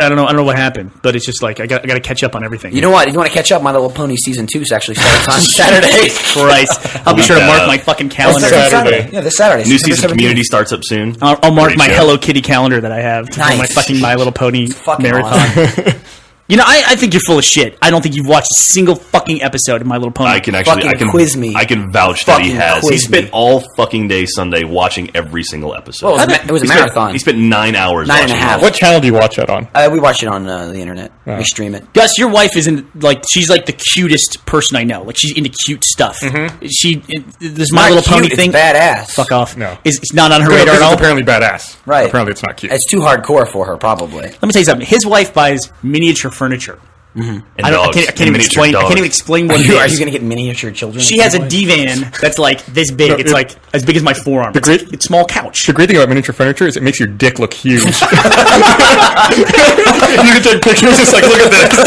I don't know what happened, but it's just like I got to catch up on everything. You know what? If you want to catch up, My Little Pony season 2 actually starts on Saturday. Christ, I'll be sure to mark my fucking calendar. This Saturday. Yeah, this Saturday. New September season 17th. Community starts up soon. I'll mark Great my show. Hello Kitty calendar that I have to Nice. my fucking My Little Pony Fucking marathon. awesome. You know, I think you're full of shit. I don't think you've watched a single fucking episode of My Little Pony. I can actually, Fucking quiz me. I can vouch that he Fucking has. He quiz spent me. all fucking day Sunday watching every single episode. Well, it was a He spent- marathon. He spent 9 hours. 9 and a watching half. it all. What channel do you watch that on? We watch it on the internet. We stream it. Gus, your wife isn't like she's like the cutest person I know. Like she's into cute stuff. This My Not Little cute, Pony it's thing. badass. Fuck off. No. It's not on her Because radar at it's all. apparently badass. Right. Apparently it's not cute. It's too hardcore for her, probably. Let me tell you something. His wife buys miniature furniture. And I dogs. can't And even miniature explain. I dogs. can't even explain what Are it you is. going to get miniature children? She has a divan that's like this big. No, It's like as big as my forearm. It's great- a small couch. The great thing about miniature furniture is it makes your dick look huge. You can take pictures just like, look at this.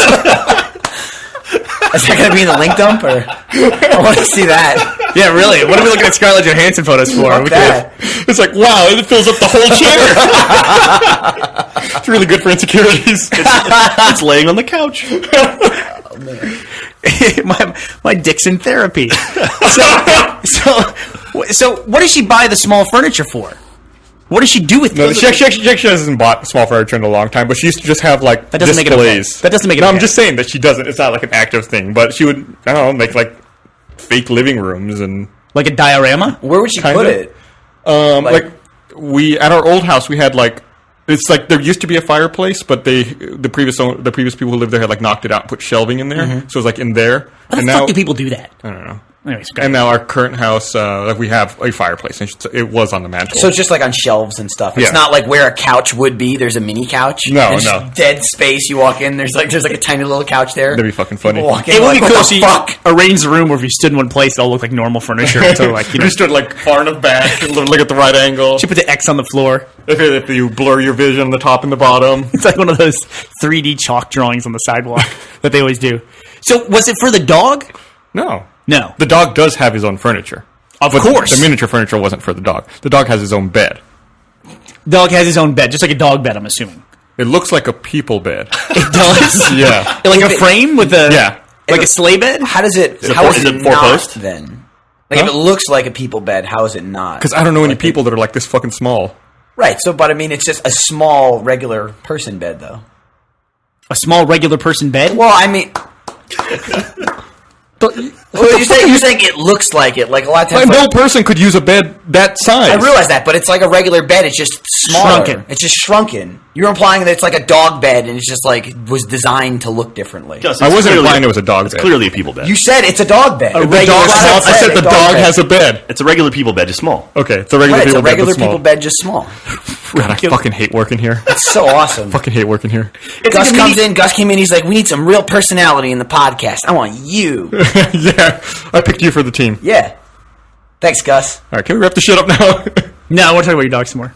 Is that going to be in the link dump? Or I want to see that. Yeah, really. What are we looking at Scarlett Johansson photos for? Fuck that. It's like, wow, it fills up the whole chair. It's really good for insecurities. It's laying on the couch. my dick's in therapy. So what does she buy the small furniture for? What does she do with No, it? she hasn't bought small furniture in a long time, but she used to just have like That doesn't make it okay. displays. That doesn't make it No, okay. I'm just saying that she doesn't. It's not like an active thing, but she would, I don't know, make like fake living rooms and Like a diorama? Where would she Kinda. put it? like we at our old house we had like it's like there used to be a fireplace, but the previous people who lived there had like knocked it out and put shelving in there, so it was like in there. How the and fuck now do people do that? I don't know. Anyways, And now our current house, like we have a fireplace, and it was on the mantle. So it's just like on shelves and stuff. It's Yeah. not like where a couch would be. There's a mini couch. No, There's no. dead space. You walk in. There's like a tiny little couch there. That'd be fucking funny. People walk in, it would like, be what cool the if she fuck? arranged the room where if you stood in one place, it all looked like normal furniture. So like, you You know, stood like far enough back, and look at the right angle. she put the X on the floor. If you blur your vision, the top and the bottom. It's like one of those 3D chalk drawings on the sidewalk that they always do. So was it for the dog? No. No. The dog does have his own furniture. Of But course. The miniature furniture wasn't for the dog. The dog has his own bed. Dog has his own bed, just like a dog bed, I'm assuming. It looks like a people bed. It does? Yeah. Like a If it- frame with a... Yeah. Like a sleigh bed? How does it? it How four- is is it it four not post? then? Like if it looks like a people bed, how is it not? Because I don't know any people that are like this fucking small. Right. So, but I mean, it's just a small regular person bed, though. A small regular person bed? Well, I mean. Well, you're saying it looks like it. Like a lot of times. No person could use a bed that size. I realize that, but it's like a regular bed. It's just smaller. Shrunken. It's just shrunken. You're implying that it's like a dog bed, and it's just like was designed to look differently. Gus, I it's wasn't clearly- implying it was a dog It's bed. clearly a people bed. You said it's a dog bed. The Regular dog dog I said bed, the dog bed. has a bed. It's a regular people bed, just small. Okay, it's a regular Right, it's people a bed. regular but small. people bed, just small. God, I fucking hate working here. It's so awesome. Fucking hate working here. Gus like a comes mini- in. Gus came in. He's like, "We need some real personality in the podcast. I want you." Yeah, I picked you for the team. Yeah. Thanks, Gus. All right, can we wrap this shit up now? No, I want to talk about your dog some more.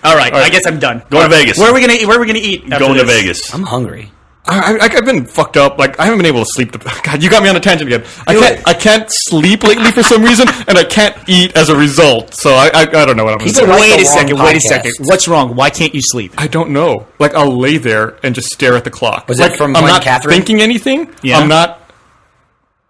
All right, I guess I'm done. Going to Vegas. Where are we gonna eat? after Going to this? Vegas. I'm hungry. I've been fucked up. Like I haven't been able to sleep. God, you got me on a tangent again. Do it. I can't sleep lately for some reason, and I can't eat as a result. So I don't know what I'm going to People do. like Wait the a long second. Wait a podcasts. second. What's wrong? Why can't you sleep? I don't know. Like I'll lay there and just stare at the clock. Was it like, from I'm Glen not Catherine? thinking anything. Yeah. I'm not.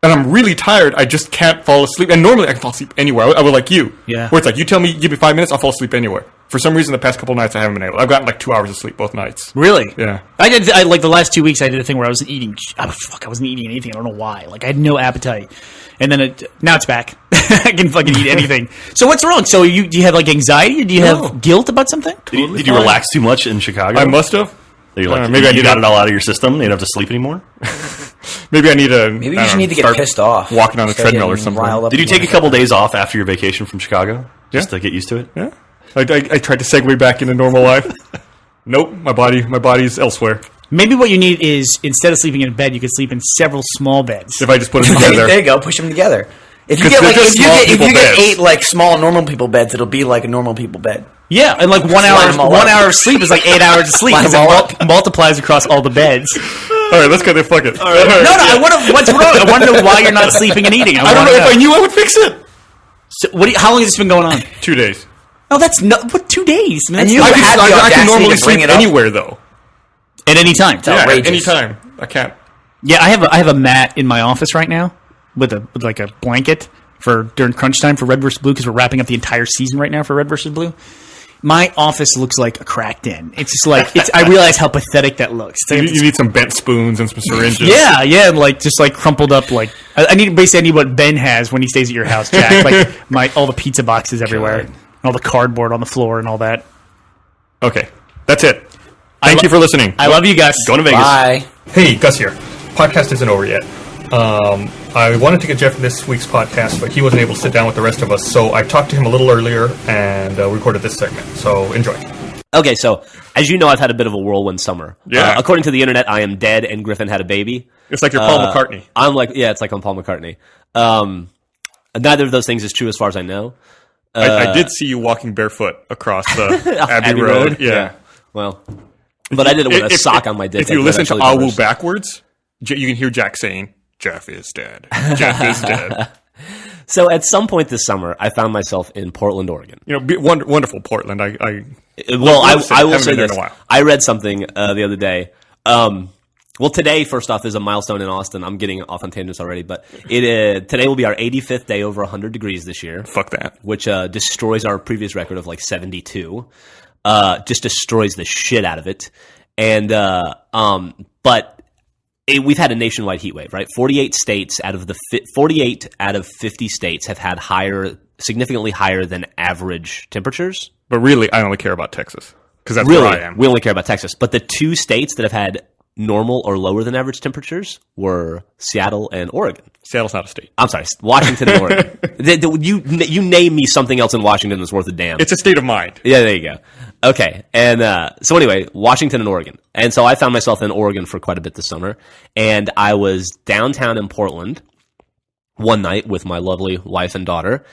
And I'm really tired. I just can't fall asleep. And normally I can fall asleep anywhere. I would like you. Yeah. Where it's like you tell me, give me 5 minutes, I'll fall asleep anywhere. For some reason, the past couple nights I haven't been able. I've gotten like 2 hours of sleep both nights. Really? Yeah. I like the last 2 weeks. I did a thing where I wasn't eating. I wasn't eating anything. I don't know why. Like I had no appetite, and then now it's back. I can fucking eat anything. So what's wrong? So do you have like anxiety? Or do you No. have guilt about something? Did you relax too much in Chicago? I must have. You're like, maybe I you need got to- it all out of your system. You don't have to sleep anymore. Maybe I need to. Maybe you I just don't need know, to get start pissed off. walking on a Start treadmill or getting something. riled up Did you and take a like- couple days off after your vacation from Chicago just Yeah. to get used to it? Yeah. I tried to segue back into normal life. Nope. My body's elsewhere. Maybe what you need is instead of sleeping in a bed, you could sleep in several small beds. If I just put them There together. you go. Push them together. If you 'Cause get they're like just small if people you get beds. 8 like small normal people beds, it'll be like a normal people bed. Yeah, and like 1 Line them all hour up. of sleep is like 8 hours of sleep Line because them it all up. multiplies across all the beds. right, let's go there. Fuck it. No, I want to. What's wrong? I want to know why you're not sleeping and eating. I don't know. If I knew, I would fix it. So, how long has this been going on? 2 days. Oh, that's not. What 2 days? Man, And that's you not- had the I can audacity normally to bring sleep it up. anywhere though. at any time. Yeah, outrageous. anytime. I can't. Yeah, I have a mat in my office right now with like a blanket for during crunch time for Red vs. Blue because we're wrapping up the entire season right now for Red vs. Blue. My office looks like a cracked in. It's just like I realize how pathetic that looks. It's like You need some bent spoons and some syringes. yeah, and like just like crumpled up. Like I need what Ben has when he stays at your house, Jack. Like all the pizza boxes everywhere, and all the cardboard on the floor, and all that. Okay, that's it. Thank you for listening. I love you guys. Going to Vegas. Bye. Hey, Gus here. Podcast isn't over yet. I wanted to get Jeff in this week's podcast, but he wasn't able to sit down with the rest of us, so I talked to him a little earlier and recorded this segment. So enjoy. Okay, so as you know, I've had a bit of a whirlwind summer. Yeah. According to the internet, I am dead, and Griffin had a baby. It's like you're Paul McCartney. I'm like, yeah, it's like I'm Paul McCartney. Neither of those things is true as far as I know. I did see you walking barefoot across the Abbey Road. Yeah. Well, but I did it with a sock on my dick. If you Like, listen to actually Awu reversed. backwards, you can hear Jack saying, "Jeff is dead. Jeff is dead." So at some point this summer, I found myself in Portland, Oregon. You know, wonderful Portland. I Well, I will haven't say been there in this. a while. I read something the other day. Well, today, first off, is a milestone in Austin. I'm getting off on tangents already, but today will be our 85th day over 100 degrees this year. fuck that. Which destroys our previous record of like 72. Just destroys the shit out of it. And but we've had a nationwide heat wave, right? 48 states out of 50 states have had significantly higher than average temperatures. But really, I only care about Texas because that's Really, where I am. we only care about Texas. But the two states that have had normal or lower than average temperatures were Seattle and Oregon. Seattle's not a state. I'm sorry, Washington and Oregon. You name me something else in Washington that's worth a damn. It's a state of mind. Yeah, there you go. Okay, and so anyway, Washington and Oregon. And so I found myself in Oregon for quite a bit this summer, and I was downtown in Portland one night with my lovely wife and daughter,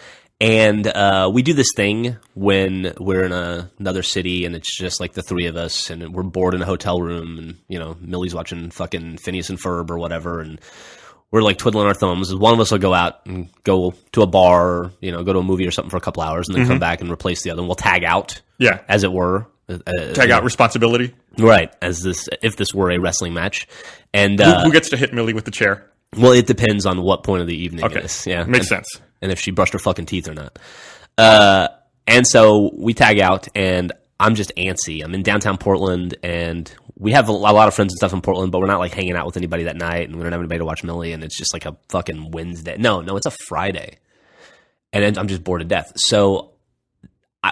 and we do this thing when we're in another city and it's just like the three of us and we're bored in a hotel room and, you know, Millie's watching fucking Phineas and Ferb or whatever and we're like twiddling our thumbs. One of us will go out and go to a bar or, you know, go to a movie or something for a couple hours and then come back and replace the other one. We'll tag out, Yeah. as it were. Tag out responsibility. Right, if this were a wrestling match. And Who gets to hit Millie with the chair? well, it depends on what point of the evening Okay. it is. Yeah. Makes sense. And if she brushed her fucking teeth or not. And so we tag out, and I'm just antsy. I'm in downtown Portland, and we have a lot of friends and stuff in Portland, but we're not like hanging out with anybody that night, and we don't have anybody to watch Millie, and it's just like a fucking Wednesday. No, it's a Friday. And then I'm just bored to death. So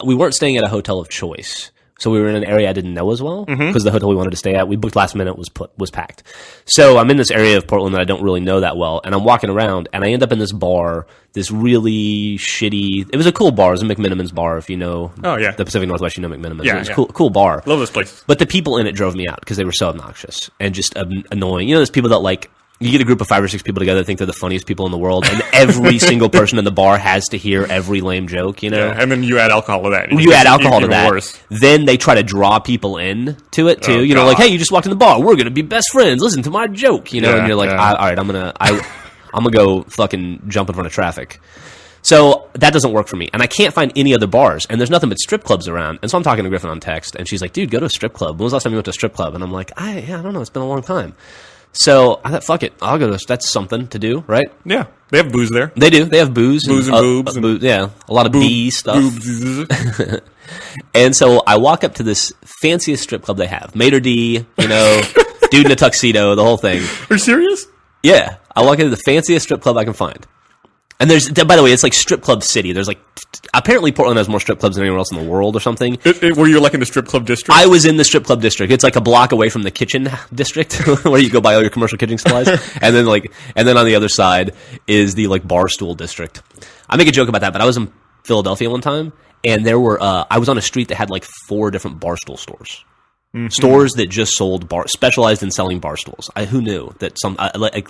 we weren't staying at a hotel of choice. So we were in an area I didn't know as well because the hotel we wanted to stay at, we booked last minute, was packed. So I'm in this area of Portland that I don't really know that well, and I'm walking around, and I end up in this bar, this really shitty. It was a cool bar. It was a McMiniman's bar, if you know. Oh, yeah. The Pacific Northwest, you know McMiniman's. Yeah, it was yeah. cool bar. Love this place. But the people in it drove me out because they were so obnoxious and just annoying. You know, there's people that like. You get a group of 5 or 6 people together that think they're the funniest people in the world, and every single person in the bar has to hear every lame joke, you know? Yeah, and then you add alcohol to that. You add alcohol to even that. Worse. Then they try to draw people in to it too. Oh, you know, God. like, hey, you just walked in the bar. We're gonna be best friends. Listen to my joke. You know, Yeah, and you're like, yeah. all right, I'm gonna go fucking jump in front of traffic. So that doesn't work for me, and I can't find any other bars, and there's nothing but strip clubs around. And so I'm talking to Griffin on text, and she's like, "Dude, go to a strip club. When was the last time you went to a strip club?" And I'm like, I don't know. It's been a long time. So I thought, fuck it, I'll go to. That's something to do, right? Yeah, they have booze there. They do. They have booze, Booze and boobs and yeah, a lot of bee stuff. Boobs. And so I walk up to this fanciest strip club they have. Maitre D, you know, dude in a tuxedo, the whole thing. Are you serious? Yeah. I walk into the fanciest strip club I can find. And there's, by the way, it's like strip club city. There's like, apparently Portland has more strip clubs than anywhere else in the world or something. Were you like in the strip club district? I was in the strip club district. It's like a block away from the kitchen district where you go buy all your commercial kitchen supplies. and then on the other side is the like bar stool district. I make a joke about that, but I was in Philadelphia one time and there were, I was on a street that had like 4 different Barstool stores. Stores that just sold specialized in selling bar stools. Who knew that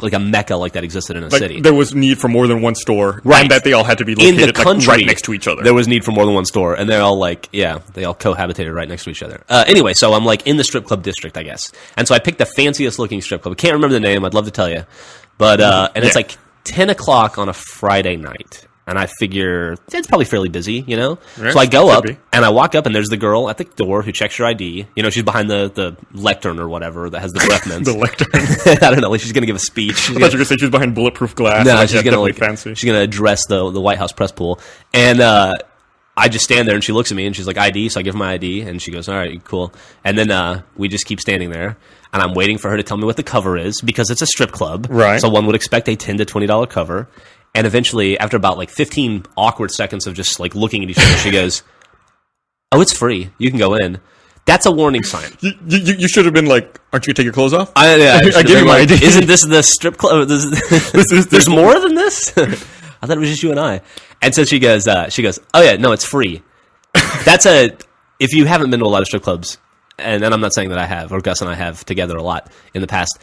like a mecca like that existed in a Like, city? there was need for more than one store, Right. and that they all had to be In located the country, like, right next to each other. There was need for more than one store, and they're all like, they all cohabitated right next to each other. Anyway, so I'm like in the strip club district, I guess, and so I picked the fanciest looking strip club. I can't remember the name. I'd love to tell you, but and it's Yeah. like 10 o'clock on a Friday night. And I figure it's probably fairly busy, you know? Yeah, so I go could up, be. and I walk up, and there's the girl at the door who checks your ID. You know, she's behind the lectern or whatever that has the breath mints. The lectern. I don't know, like she's going to give a speech. I thought you were going to say she's behind bulletproof glass. No, like, she's yeah, gonna definitely like fancy. she's gonna address the White House press pool, and I just stand there, and she looks at me, and she's like ID, so I give her my ID, and she goes, all right, cool, and then we just keep standing there, and I'm waiting for her to tell me what the cover is because it's a strip club, Right. So one would expect a $10 to $20 cover, and eventually, after about like 15 awkward seconds of just like looking at each other, she goes, "Oh, it's free. You can go in." That's a warning sign. You should have been like, aren't you going to take your clothes off? I I should've gave you been my like, ID. Isn't this the strip club? There's more than this? I thought it was just you and I. And so she goes, oh yeah, no, it's free. If you haven't been to a lot of strip clubs, and I'm not saying that I have, or Gus and I have together a lot in the past,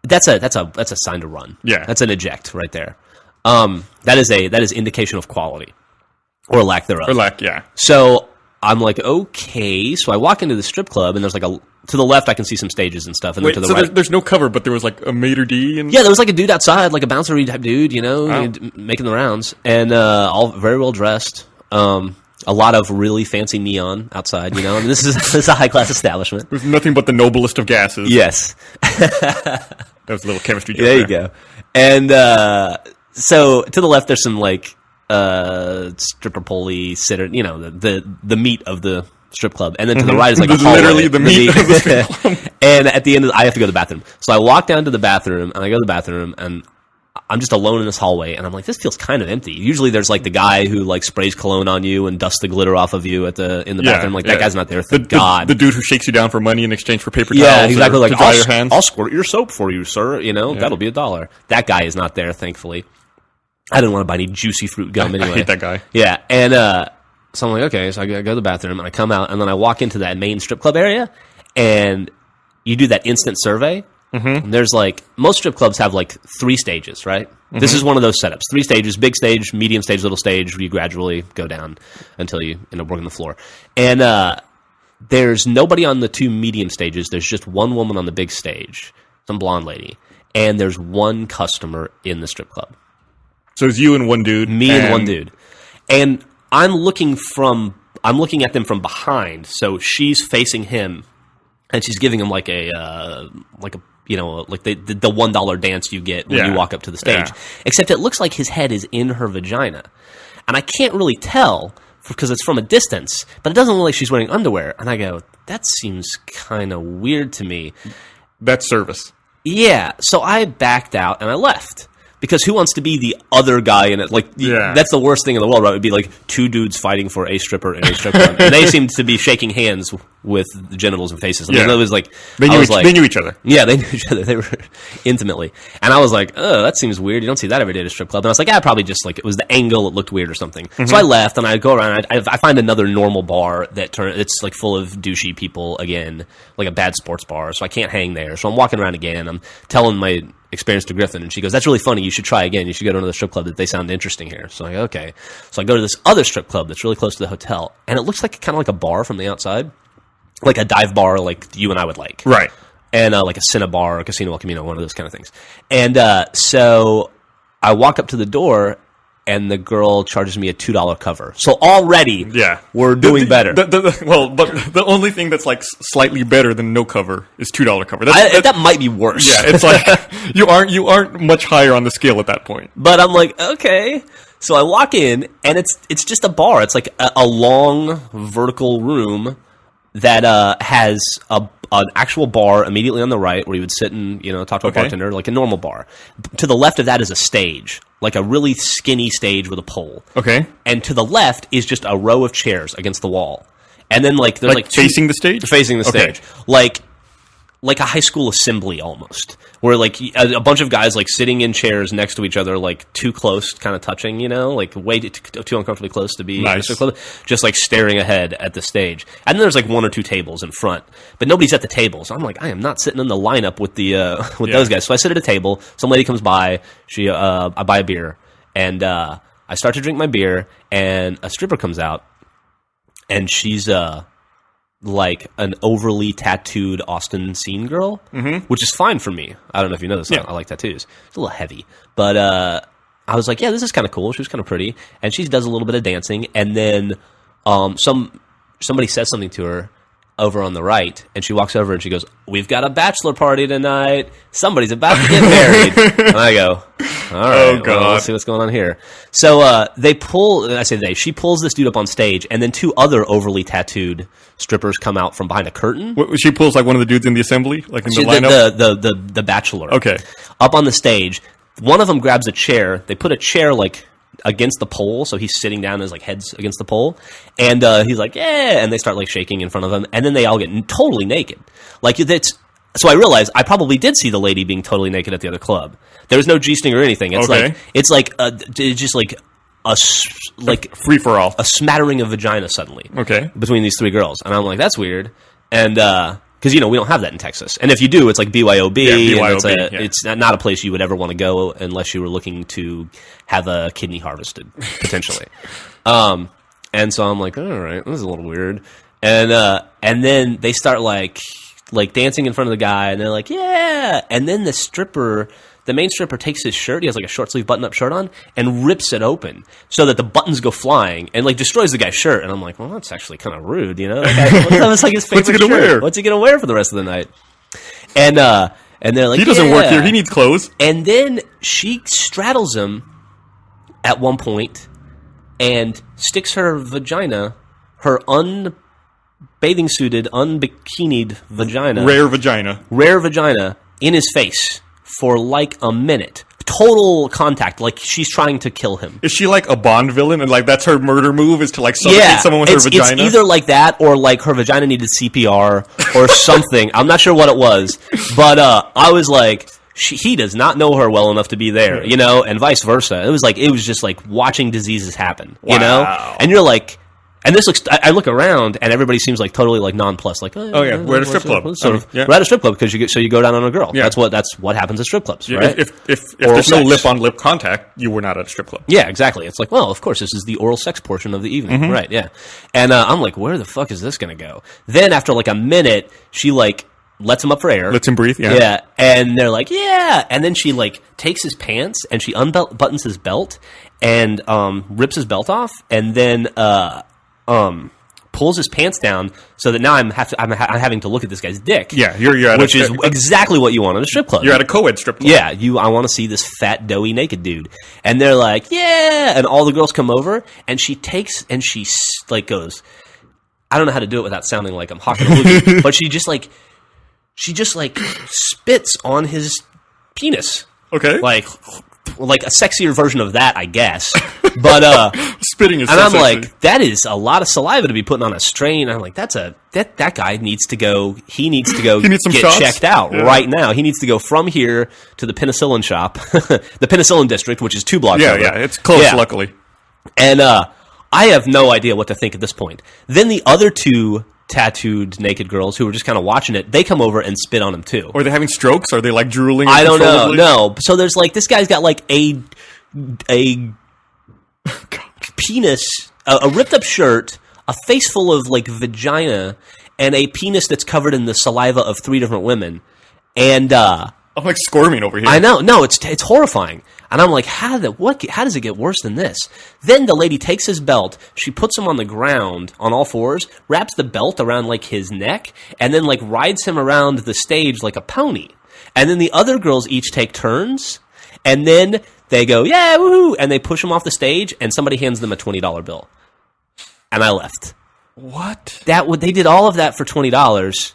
that's a sign to run. Yeah. That's an eject right there. That is indication of quality. Or lack thereof. Or like, yeah. So I'm like, okay. So I walk into the strip club, and there's like to the left I can see some stages and stuff, and Wait, then to so the right, there's no cover, but there was like a maitre d' and yeah, there was like a dude outside, like a bouncer type dude, you know, Wow. making the rounds, and all very well dressed. A lot of really fancy neon outside, you know. I mean, this is a high class establishment. It was nothing but the noblest of gases. Yes, That was a little chemistry joke there you go. And so to the left, there's some like stripper pole sitter, you know, the meat of the strip club, and then to the right is like a hallway. Literally the meat of the strip club. And at the end, I have to go to the bathroom. So I walk down to the bathroom, and I go to the bathroom, and I'm just alone in this hallway, and I'm like, this feels kind of empty. Usually, there's like the guy who like sprays cologne on you and dusts the glitter off of you in the bathroom. Like that guy's not there. Thank God. The dude who shakes you down for money in exchange for paper Yeah, towels exactly. or Like to dry your hands. I'll squirt your soap for you, sir. You know that'll be $1. That guy is not there, thankfully. I didn't want to buy any juicy fruit gum anyway. I hate that guy. Yeah, and so I'm like, okay, so I go to the bathroom, and I come out, and then I walk into that main strip club area, and you do that instant survey. Mm-hmm. There's like, most strip clubs have like 3 stages, right? Mm-hmm. This is one of those setups. 3 stages: big stage, medium stage, little stage, where you gradually go down until you end up working the floor. And there's nobody on the 2 medium stages. There's just one woman on the big stage, some blonde lady, and there's one customer in the strip club. So it's you and one dude. Me and one dude. And I'm looking at them from behind, so she's facing him, and she's giving him like the $1 dance you get when Yeah. you walk up to the stage. Yeah. Except it looks like his head is in her vagina, and I can't really tell because it's from a distance. But it doesn't look like she's wearing underwear, and I go, that seems kind of weird to me. That's service. Yeah, so I backed out and I left. Because who wants to be the other guy in it? Like, Yeah. that's the worst thing in the world, right? It would be like 2 dudes fighting for a stripper in a strip club. And they seemed to be shaking hands with the genitals and faces. I mean, Yeah. it was like, They knew each other. Yeah, they knew each other. They were intimately. And I was like, oh, that seems weird. You don't see that every day at a strip club. And I was like, probably just like, it was the angle. It looked weird or something. Mm-hmm. So I left, and I go around. I find another normal bar it's like full of douchey people again, like a bad sports bar. So I can't hang there. So I'm walking around again. I'm telling my experience to Griffin, and she goes, that's really funny. You should try again. You should go to another strip club that they sound interesting here. So I go, okay. So I go to this other strip club that's really close to the hotel, and it looks like kind of like a bar from the outside. Like a dive bar like you and I would like. Right. And like a Cinnabar or Casino El Camino, one of those kind of things. And so I walk up to the door, and the girl charges me a $2 cover. So already, Yeah. we're doing better. But the only thing that's like slightly better than no cover is $2 cover. That's, That might be worse. yeah, it's like you aren't much higher on the scale at that point. But I'm like, okay. So I walk in, and it's just a bar. It's like a long vertical room that has an actual bar immediately on the right where you would sit and talk to a Okay. bartender like a normal bar. To the left of that is a stage, like a really skinny stage with a pole. Okay. And to the left is just a row of chairs against the wall. And then there's Like two- facing the stage? facing the Okay. stage. Like like a high school assembly almost, where like a bunch of guys like sitting in chairs next to each other, like too close, kind of touching, like way too uncomfortably close to be Nice. so close, just like staring ahead at the stage. And then there's like 1 or 2 tables in front, but nobody's at the table. So I'm like, I am not sitting in the lineup with the those guys. So I sit at a table. Some lady comes by. I buy a beer, and I start to drink my beer, and a stripper comes out, and she's like an overly tattooed Austin scene girl, which is fine for me. I don't know if you know this. Yeah. I like tattoos. It's a little heavy, but I was like, yeah, this is kind of cool. She was kind of pretty, and she does a little bit of dancing, and then somebody says something to her over on the right, and she walks over and she goes, "We've got a bachelor party tonight. Somebody's about to get married." And I go, "All right, Oh, God. well, let's see what's going on here." So she pulls this dude up on stage, and then 2 other overly tattooed strippers come out from behind a curtain. She pulls like one of the dudes in the assembly, like in the See, lineup. the bachelor. Okay. Up on the stage, one of them grabs a chair. They put a chair like against the pole, so he's sitting down, his like head's against the pole, and he's like, yeah, and they start like shaking in front of him, and then they all get totally naked. Like that's. So I realized I probably did see the lady being totally naked at the other club. There was no G-string or anything. It's Okay. it's just like Free for all. a smattering of vagina suddenly. Okay. Between these 3 girls, and I'm like, that's weird, and because we don't have that in Texas, and if you do, it's like BYOB, Yeah, and BYOB, it's not a place you would ever want to go unless you were looking to have a kidney harvested potentially. And so I'm like, all right, this is a little weird, and then they start like dancing in front of the guy, and they're like, yeah, and then the main stripper takes his shirt, he has like a short sleeve button up shirt on, and rips it open so that the buttons go flying and like destroys the guy's shirt. And I'm like, well, that's actually kind of rude, That was like his favorite What's he gonna shirt. wear? What's he gonna wear for the rest of the night? And they're like, He doesn't work "Yeah." here. He needs clothes. And then she straddles him at one point and sticks her vagina, her unbathing suited, unbikinied vagina, Rare vagina. in his face for like a minute. Total contact, like she's trying to kill him. Is she like a Bond villain, and like that's her murder move is to like suffocate someone with her vagina? It's either like that or like her vagina needed CPR or something. I'm not sure what it was, but I was like, he does not know her well enough to be there, and vice versa. It was just like watching diseases happen, Wow. and you're like. And this looks. I look around, and everybody seems like totally like nonplussed. Like, Oh, yeah, we're at a strip club. Sort of, Yeah. we're at a strip club because you go down on a girl. Yeah. That's what happens at strip clubs, Yeah, right? If Oral there's no sex. lip on lip contact, you were not at a strip club. Yeah, exactly. It's like, well, of course, this is the oral sex portion of the evening, right? Yeah, and I'm like, where the fuck is this going to go? Then after like a minute, she like lets him up for air, Lets him breathe. Yeah. yeah, and they're like, yeah, and then she like takes his pants and she unbuttons his belt and rips his belt off, and then pulls his pants down so that now I'm having to look at this guy's dick. Yeah, you're at which a, is exactly what you want at a strip club. You're at a co-ed strip club. Yeah, I want to see this fat, doughy, naked dude. And they're like, yeah! And all the girls come over, and she takes, and she, like, goes, I don't know how to do it without sounding like I'm hawking a loogie, but she just, like, spits on his penis. Okay. Like a sexier version of that, I guess. But, Spitting is and so I'm sexy. like, that is a lot of saliva to be putting on a strain. I'm like, that guy needs to go. He needs to go He needs some get shots? checked out Yeah. right now. He needs to go from here to the penicillin shop, the penicillin district, which is 2 blocks yeah, over. yeah, it's close, Yeah. luckily. And I have no idea what to think at this point. Then the other 2 tattooed naked girls who were just kind of watching it, they come over and spit on him too. Or are they having strokes? Are they like drooling? I don't know. uncontrollably? No. So there's like this guy's got like a penis, a ripped up shirt, a face full of like vagina, and a penis that's covered in the saliva of 3 different women. And I'm like squirming over here. I know, no, it's horrifying. And I'm like, how does it get worse than this? Then the lady takes his belt, she puts him on the ground on all fours, wraps the belt around like his neck, and then like rides him around the stage like a pony. And then the other girls each take turns, and then they go, yeah, woohoo, and they push him off the stage, and somebody hands them a $20 bill. And I left. What? They did all of that for $20.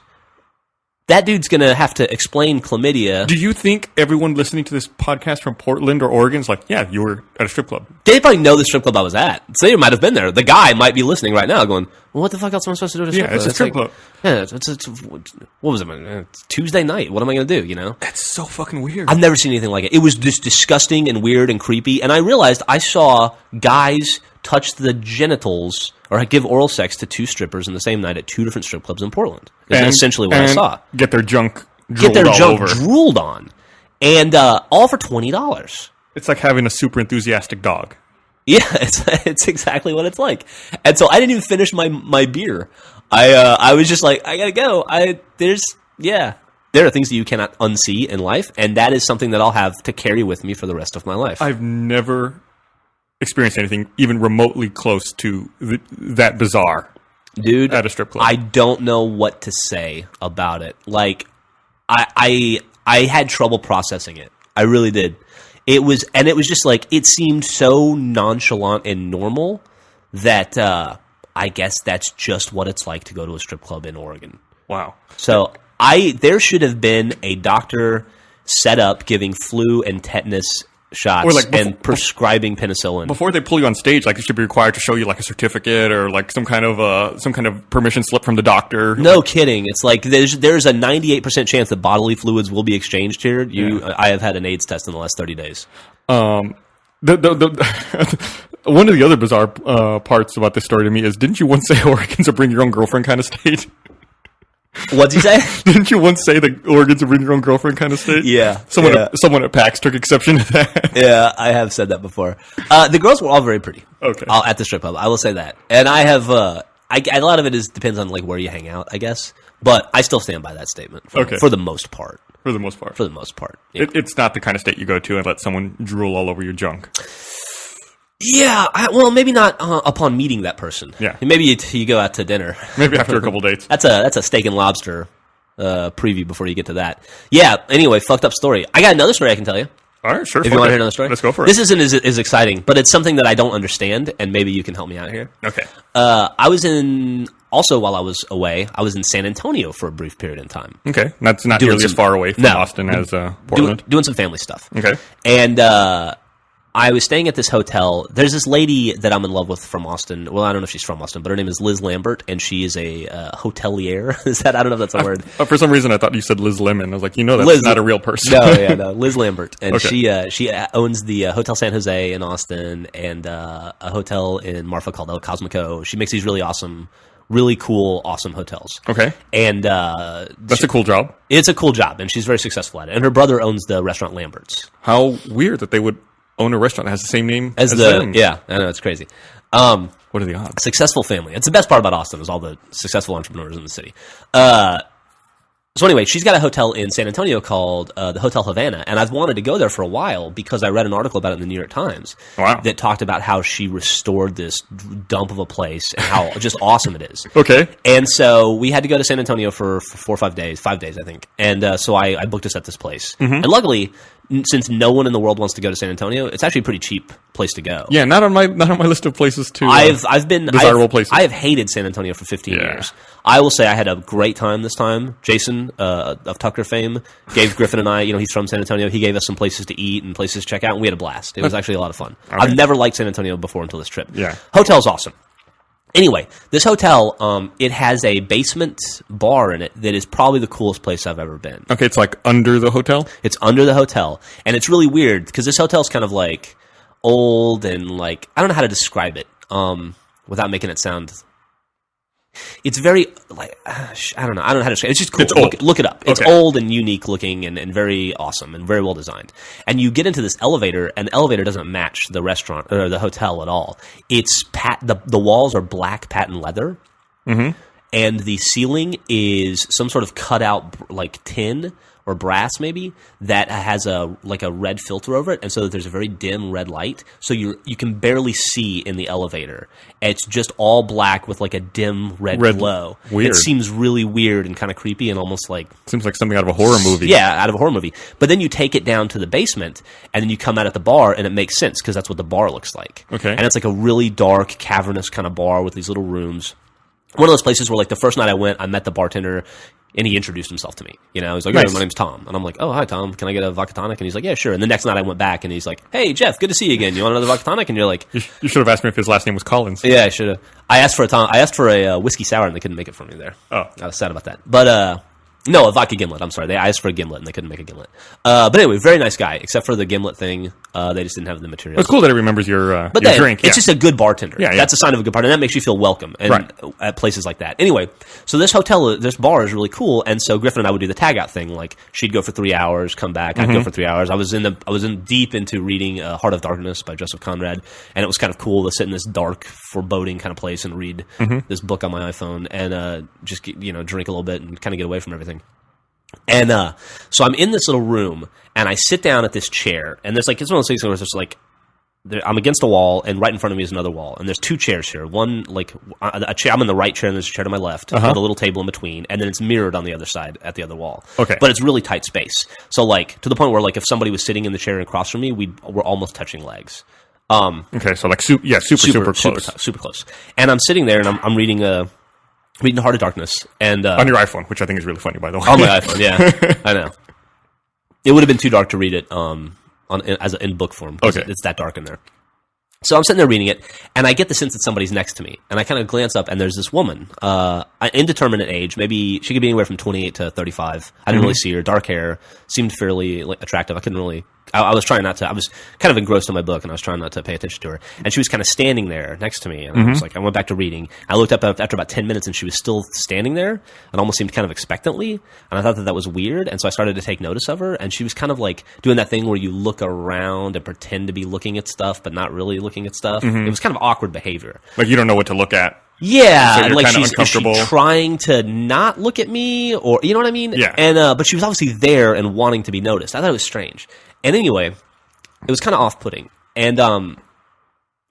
that dude's going to have to explain chlamydia. Do you think everyone listening to this podcast from Portland or Oregon is like, yeah, you were at a strip club? They probably know the strip club I was at. So they might have been there. The guy might be listening right now going, well, what the fuck else am I supposed to do at a strip club? It's a strip club. Yeah, what was it? It's Tuesday night. What am I going to do, you know? That's so fucking weird. I've never seen anything like it. It was just disgusting and weird and creepy. And I realized I saw guys touch the genitals or give oral sex to 2 strippers in the same night at 2 different strip clubs in Portland. That's essentially what I saw. Get their junk Get drooled their all junk over. drooled on. And all for $20. It's like having a super enthusiastic dog. Yeah, it's exactly what it's like. And so I didn't even finish my beer. I was just like, I gotta go. There are things that you cannot unsee in life, and that is something that I'll have to carry with me for the rest of my life. I've never experienced anything even remotely close to that bizarre. Dude, at a strip club. I don't know what to say about it. Like, I had trouble processing it. I really did. It was just like, it seemed so nonchalant and normal that I guess that's just what it's like to go to a strip club in Oregon. Wow. So there should have been a doctor set up giving flu and tetanus shots Or like and prescribing penicillin. Before they pull you on stage, like, they should be required to show you like a certificate or like some kind of permission slip from the doctor. No kidding. It's like there's a 98% chance that bodily fluids will be exchanged here. I have had an AIDS test in the last 30 days. The one of the other bizarre parts about this story to me is, didn't you once say Oregon's a bring your own girlfriend kind of state? What'd you say? Didn't you once say that Oregon's a bring your own girlfriend kind of state? Yeah. Someone at PAX took exception to that. Yeah, I have said that before. The girls were all very pretty. Okay. At the strip club, I will say that. And I have, a lot of it depends on like where you hang out, I guess. But I still stand by that statement for the most part. For the most part. For the most part. Yeah. It's not the kind of state you go to and let someone drool all over your junk. Yeah, well, maybe not upon meeting that person. Yeah. Maybe you go out to dinner. Maybe after a couple dates. That's a steak and lobster preview before you get to that. Yeah, anyway, fucked up story. I got another story I can tell you. All right, sure. If you want to hear another story. Let's go for it. This isn't as exciting, but it's something that I don't understand, and maybe you can help me out here. Okay. While I was away, I was in San Antonio for a brief period in time. Okay. That's not Doing nearly as some- far away from No. Austin as Portland. Doing some family stuff. Okay. And I was staying at this hotel. There's this lady that I'm in love with from Austin. Well, I don't know if she's from Austin, but her name is Liz Lambert, and she is a hotelier. Is that? I don't know if that's a word. For some reason, I thought you said Liz Lemon. I was like, that's not a real person. No, Liz Lambert, and Okay. she owns the Hotel San Jose in Austin and a hotel in Marfa called El Cosmico. She makes these really awesome, really cool, awesome hotels. Okay. And That's a cool job. it's a cool job, and she's very successful at it. And her brother owns the restaurant Lambert's. How weird that they would own a restaurant that has the same name As them. yeah, I know, it's crazy. What are the odds? Successful family. It's the best part about Austin is all the successful entrepreneurs in the city. So anyway, she's got a hotel in San Antonio called the Hotel Havana, and I've wanted to go there for a while because I read an article about it in the New York Times Wow. that talked about how she restored this dump of a place and how just awesome it is. Okay. And so we had to go to San Antonio for 4 or 5 days, 5 days, I think. And so I booked us at this place. Mm-hmm. And luckily, since no one in the world wants to go to San Antonio, it's actually a pretty cheap place to go. Yeah, not on my list of places to. I've been desirable places. I have hated San Antonio for 15 Yeah. years. I will say I had a great time this time. Jason of Tucker fame gave Griffin and I, he's from San Antonio. He gave us some places to eat and places to check out, and we had a blast. It was actually a lot of fun. I've never liked San Antonio before until this trip. Yeah. Hotel's awesome. Anyway, this hotel, it has a basement bar in it that is probably the coolest place I've ever been. Okay, it's like under the hotel. It's under the hotel, and it's really weird because this hotel's kind of like old and like I don't know how to describe it without making it sound. It's very like I don't know how to describe it. It's just cool. It's old. Look it up. It's Okay. old and unique looking and very awesome and very well designed. And you get into this elevator, and the elevator doesn't match the restaurant or the hotel at all. It's the walls are black patent leather. Mm-hmm. And the ceiling is some sort of cutout like tin or brass maybe that has a red filter over it, and so that there's a very dim red light, so you can barely see in the elevator. It's just all black with like a dim red glow. Weird. It seems really weird and kind of creepy and almost like Seems like something out of a horror movie. yeah, out of a horror movie. But then you take it down to the basement, and then you come out at the bar, and it makes sense because that's what the bar looks like. Okay. And it's like a really dark, cavernous kind of bar with these little rooms. one of those places where like the first night I went, I met the bartender and he introduced himself to me. You know, he's like, "Hey, Nice. my name's Tom," and I'm like, "Oh, hi, Tom. Can I get a vodka tonic?" And he's like, "Yeah, sure." And the next night I went back and he's like, "Hey, Jeff, good to see you again. You want another vodka tonic?" And you're like, You should have asked me if his last name was Collins. "Yeah, I should have." I asked for a whiskey sour and they couldn't make it for me there. Oh. I was sad about that. But no, a vodka gimlet. I'm sorry. I asked for a gimlet and they couldn't make a gimlet. But anyway, very nice guy, except for the gimlet thing. They just didn't have the materials. It's cool that he remembers your But your then, drink. it's yeah. just a good bartender. Yeah, yeah. That's a sign of a good bartender. That makes you feel welcome and Right. at places like that. Anyway, so this bar is really cool. And so Griffin and I would do the tag out thing. Like she'd go for 3 hours, come back. I'd go for 3 hours. I was in deep into reading Heart of Darkness by Joseph Conrad, and it was kind of cool to sit in this dark, foreboding kind of place and read this book on my iPhone and just drink a little bit and kind of get away from everything. And so I'm in this little room, and I sit down at this chair, and there's like it's one of those things where it's just like I'm against a wall, and right in front of me is another wall, and there's two chairs here. One like a chair, I'm in the right chair, and there's a chair to my left with a little table in between, and then it's mirrored on the other side at the other wall. Okay. But it's really tight space, so like to the point where like if somebody was sitting in the chair across from me, we're almost touching legs. Okay, so like super close. Super close. And I'm sitting there, and I'm reading Heart of Darkness, and On your iPhone, which I think is really funny, by the way. on my iPhone, yeah, I know. It would have been too dark to read it in book form. 'Cause Okay. it's that dark in there. So I'm sitting there reading it, and I get the sense that somebody's next to me, and I kind of glance up, and there's this woman, indeterminate age, maybe she could be anywhere from 28 to 35. I didn't really see her. Dark hair, seemed fairly attractive. I couldn't really. I was trying not to. I was kind of engrossed in my book, and I was trying not to pay attention to her. And she was kind of standing there next to me, and I was like, I went back to reading. I looked up after about 10 minutes, and she was still standing there, and almost seemed kind of expectantly. And I thought that was weird, and so I started to take notice of her. And she was kind of like doing that thing where you look around and pretend to be looking at stuff, but not really looking at stuff. It was kind of awkward behavior. Like you don't know what to look at. Yeah, So you're like kinda is she uncomfortable. trying to not look at me, or you know what I mean? Yeah. And but she was obviously there and wanting to be noticed. I thought it was strange. And anyway, it was kind of off-putting. And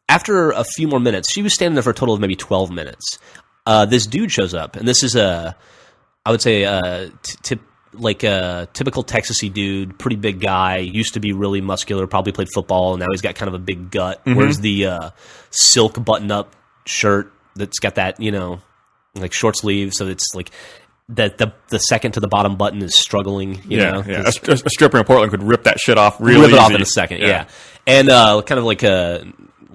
after a few more minutes, she was standing there for a total of maybe 12 minutes. This dude shows up, and this is I would say a typical Texasy dude, pretty big guy, used to be really muscular, probably played football, and now he's got kind of a big gut. Wears the silk button-up shirt that's got that, like short sleeves, so it's like the second to the bottom button is struggling, you know. Yeah. A stripper in Portland could rip that shit off really Rip it easy. off in a second, yeah. And kind of like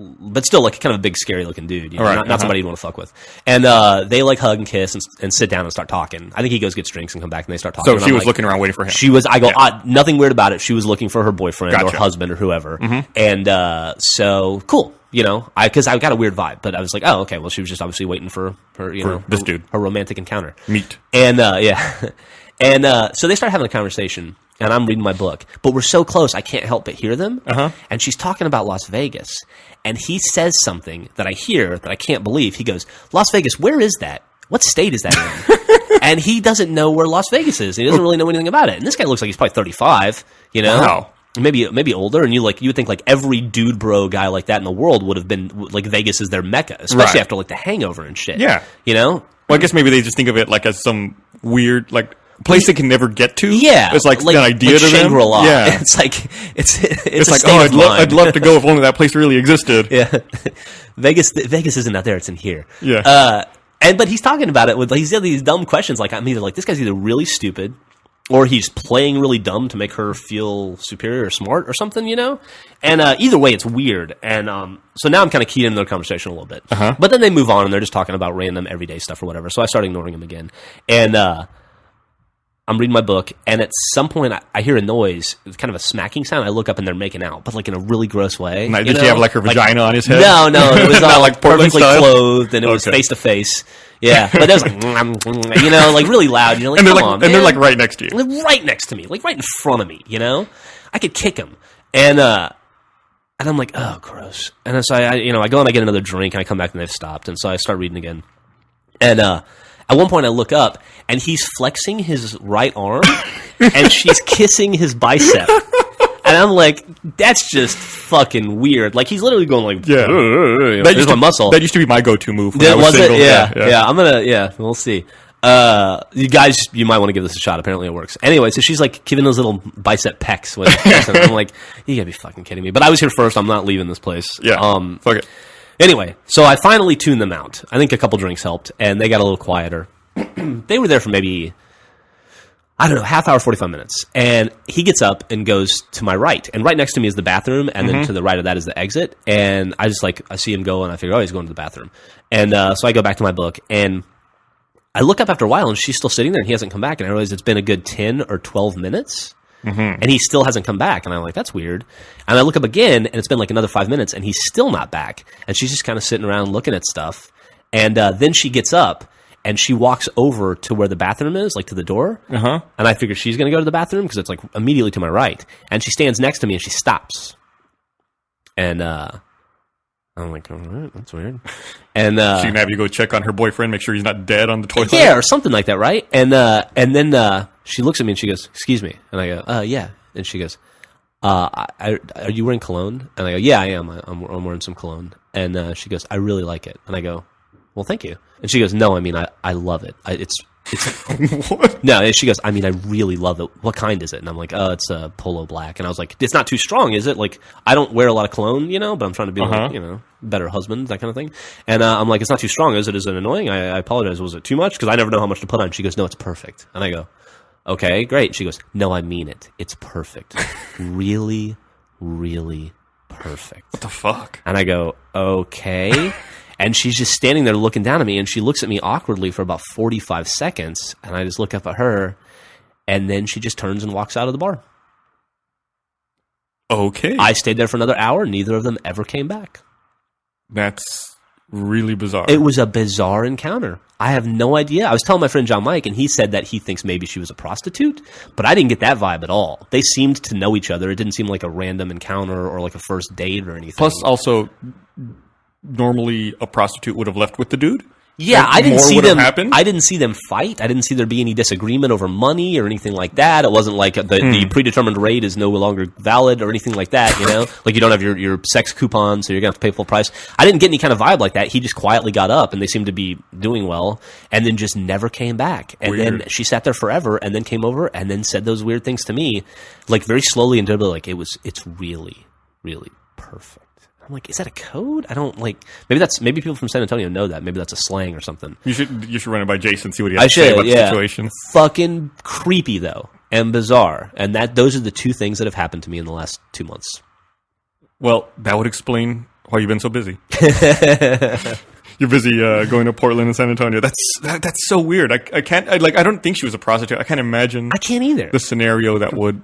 but still like kind of a big scary looking dude, you know, Right, not somebody you'd want to fuck with. And they like hug and kiss and sit down and start talking. I think he goes gets drinks and come back and they start talking. So And she I'm was like- looking around waiting for him. She was. I go. Nothing weird about it. She was looking for her boyfriend or Gotcha. husband or whoever. And so cool. Because I got a weird vibe, but I was like, oh, okay. Well, she was just obviously waiting for her, this dude. her romantic encounter. Meet. And yeah, and so they start having a conversation, and I'm reading my book, but we're so close, I can't help but hear them. And she's talking about Las Vegas, and he says something that I hear that I can't believe. He goes, "Las Vegas, where is that? What state is that in?" And he doesn't know where Las Vegas is. He doesn't really know anything about it. And this guy looks like he's probably 35. Wow. Maybe older, and you would think like every dude bro guy like that in the world would have been like Vegas is their mecca, especially Right. after like the Hangover and shit. Yeah. Well, Well, I guess maybe they just think of it like as some weird place they can never get to. yeah, It's like an idea like to them. Shangri-La. Yeah. It's like it's a like, state oh, of mind. I'd love to go if only that place really existed. Yeah, Vegas isn't out there; it's in here. Yeah. But he's talking about it with he's got these dumb questions. Like I'm either like this guy's either really stupid, or he's playing really dumb to make her feel superior or smart or something, And either way, it's weird. And so now I'm kind of keyed into their conversation a little bit. But then they move on and they're just talking about random everyday stuff or whatever. So I start ignoring him again. And I'm reading my book, and at some point I hear a noise, it's kind of a smacking sound. I look up and they're making out, but like in a really gross way. Now, did she have like her vagina on his head? No, it was Not all like Portland perfectly style? clothed, and it was Okay. face to face. Yeah, but there's like, like really loud. And you're like, And they're come like, on, and they're man. like right next to you. Like, right next to me, like right in front of me. I could kick him, and I'm like, oh, gross. And so I go and I get another drink, and I come back and they've stopped, and so I start reading again. And at one point I look up, and he's flexing his right arm, and she's kissing his bicep. And I'm like, that's just fucking weird. Like he's literally going like, Yeah. That here's my muscle. That used to be my go-to move when I was Was single. it? Yeah. I'm gonna. We'll see. You guys, you might want to give this a shot. Apparently, it works. Anyway, so she's like giving those little bicep pecs. I'm like, you gotta be fucking kidding me. But I was here first. I'm not leaving this place. Yeah. Fuck it. Anyway, so I finally tuned them out. I think a couple drinks helped, and they got a little quieter. They were there for maybe, I don't know, half hour, 45 minutes. And he gets up and goes to my right. And right next to me is the bathroom, and then to the right of that is the exit. And I just I see him go, and I figure, oh, he's going to the bathroom. And so I go back to my book, and I look up after a while, and she's still sitting there, and he hasn't come back. And I realize it's been a good 10 or 12 minutes. And he still hasn't come back. And I'm like, that's weird. And I look up again, and it's been like another 5 minutes, and he's still not back. And she's just kind of sitting around looking at stuff. And then she gets up, and she walks over to where the bathroom is, like to the door. And I figure she's going to go to the bathroom because it's like immediately to my right. And she stands next to me, and she stops. And I'm like, all right, that's weird. And She can have you go check on her boyfriend, make sure he's not dead on the toilet. yeah, or something like that, right? And then she looks at me and she goes, "Excuse me," and I go, "Yeah," and she goes, "Are you wearing cologne?" And I go, "Yeah, I am. I'm wearing some cologne." And she goes, "I really like it," and I go, "Well, thank you." And she goes, "No, I mean, I love it. It's What? no." And she goes, "I mean, I really love it. What kind is it?" And I'm like, "Oh, it's a Polo Black." And I was like, "It's not too strong, is it? Like, I don't wear a lot of cologne, but I'm trying to be like, better husband, that kind of thing." And I'm like, "It's not too strong, is it? Is it annoying? I apologize. Was it too much? Because I never know how much to put on." She goes, "No, it's perfect." And I go, "Okay, great." She goes, "No, I mean it. It's perfect. Really, really perfect." What the fuck? And I go, "Okay." And she's just standing there looking down at me, and she looks at me awkwardly for about 45 seconds, and I just look up at her, and then she just turns and walks out of the bar. Okay. I stayed there for another hour. Neither of them ever came back. That's really bizarre. It was a bizarre encounter. I have no idea. I was telling my friend John Mike, and he said that he thinks maybe she was a prostitute, but I didn't get that vibe at all. They seemed to know each other. It didn't seem like a random encounter or like a first date or anything. Plus, also, normally a prostitute would have left with the dude. Yeah, And I didn't more see would have them. happened? I didn't see them fight. I didn't see there be any disagreement over money or anything like that. It wasn't like the predetermined rate is no longer valid or anything like that. Like you don't have your sex coupon, so you're gonna have to pay full price. I didn't get any kind of vibe like that. He just quietly got up, and they seemed to be doing well, and then just never came back. And then Weird. she sat there forever, and then came over, and then said those weird things to me, like very slowly and deliberately. Like it's really, really perfect. I'm like, is that a code? I don't like. Maybe people from San Antonio know that. Maybe that's a slang or something. You should run it by Jason, see what he I has to say should. about the Yeah. situation. Fucking creepy though, and bizarre. And those are the two things that have happened to me in the last 2 months. Well, that would explain why you've been so busy. You're busy going to Portland and San Antonio. That's so weird. I can't. I don't think she was a prostitute. I can't imagine I can't either. the scenario that would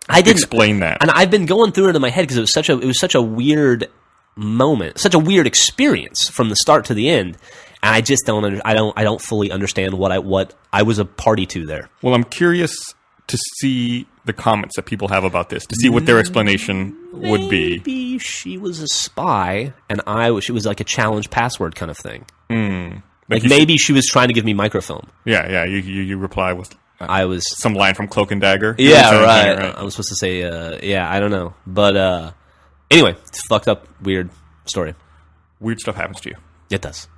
I didn't explain that. and I've been going through it in my head because it was such a weird moment, such a weird experience from the start to the end, and I just I don't fully understand what I was a party to there. Well, I'm curious to see the comments that people have about this, to see what their explanation would be. Maybe she was a spy, and she was like a challenge password kind of thing. Like you maybe she was trying to give me microfilm. Yeah. You reply with I was some line from Cloak and Dagger. Yeah, You know what I'm right. saying, I was supposed to say, I don't know. But anyway, it's a fucked up, weird story. Weird stuff happens to you. It does.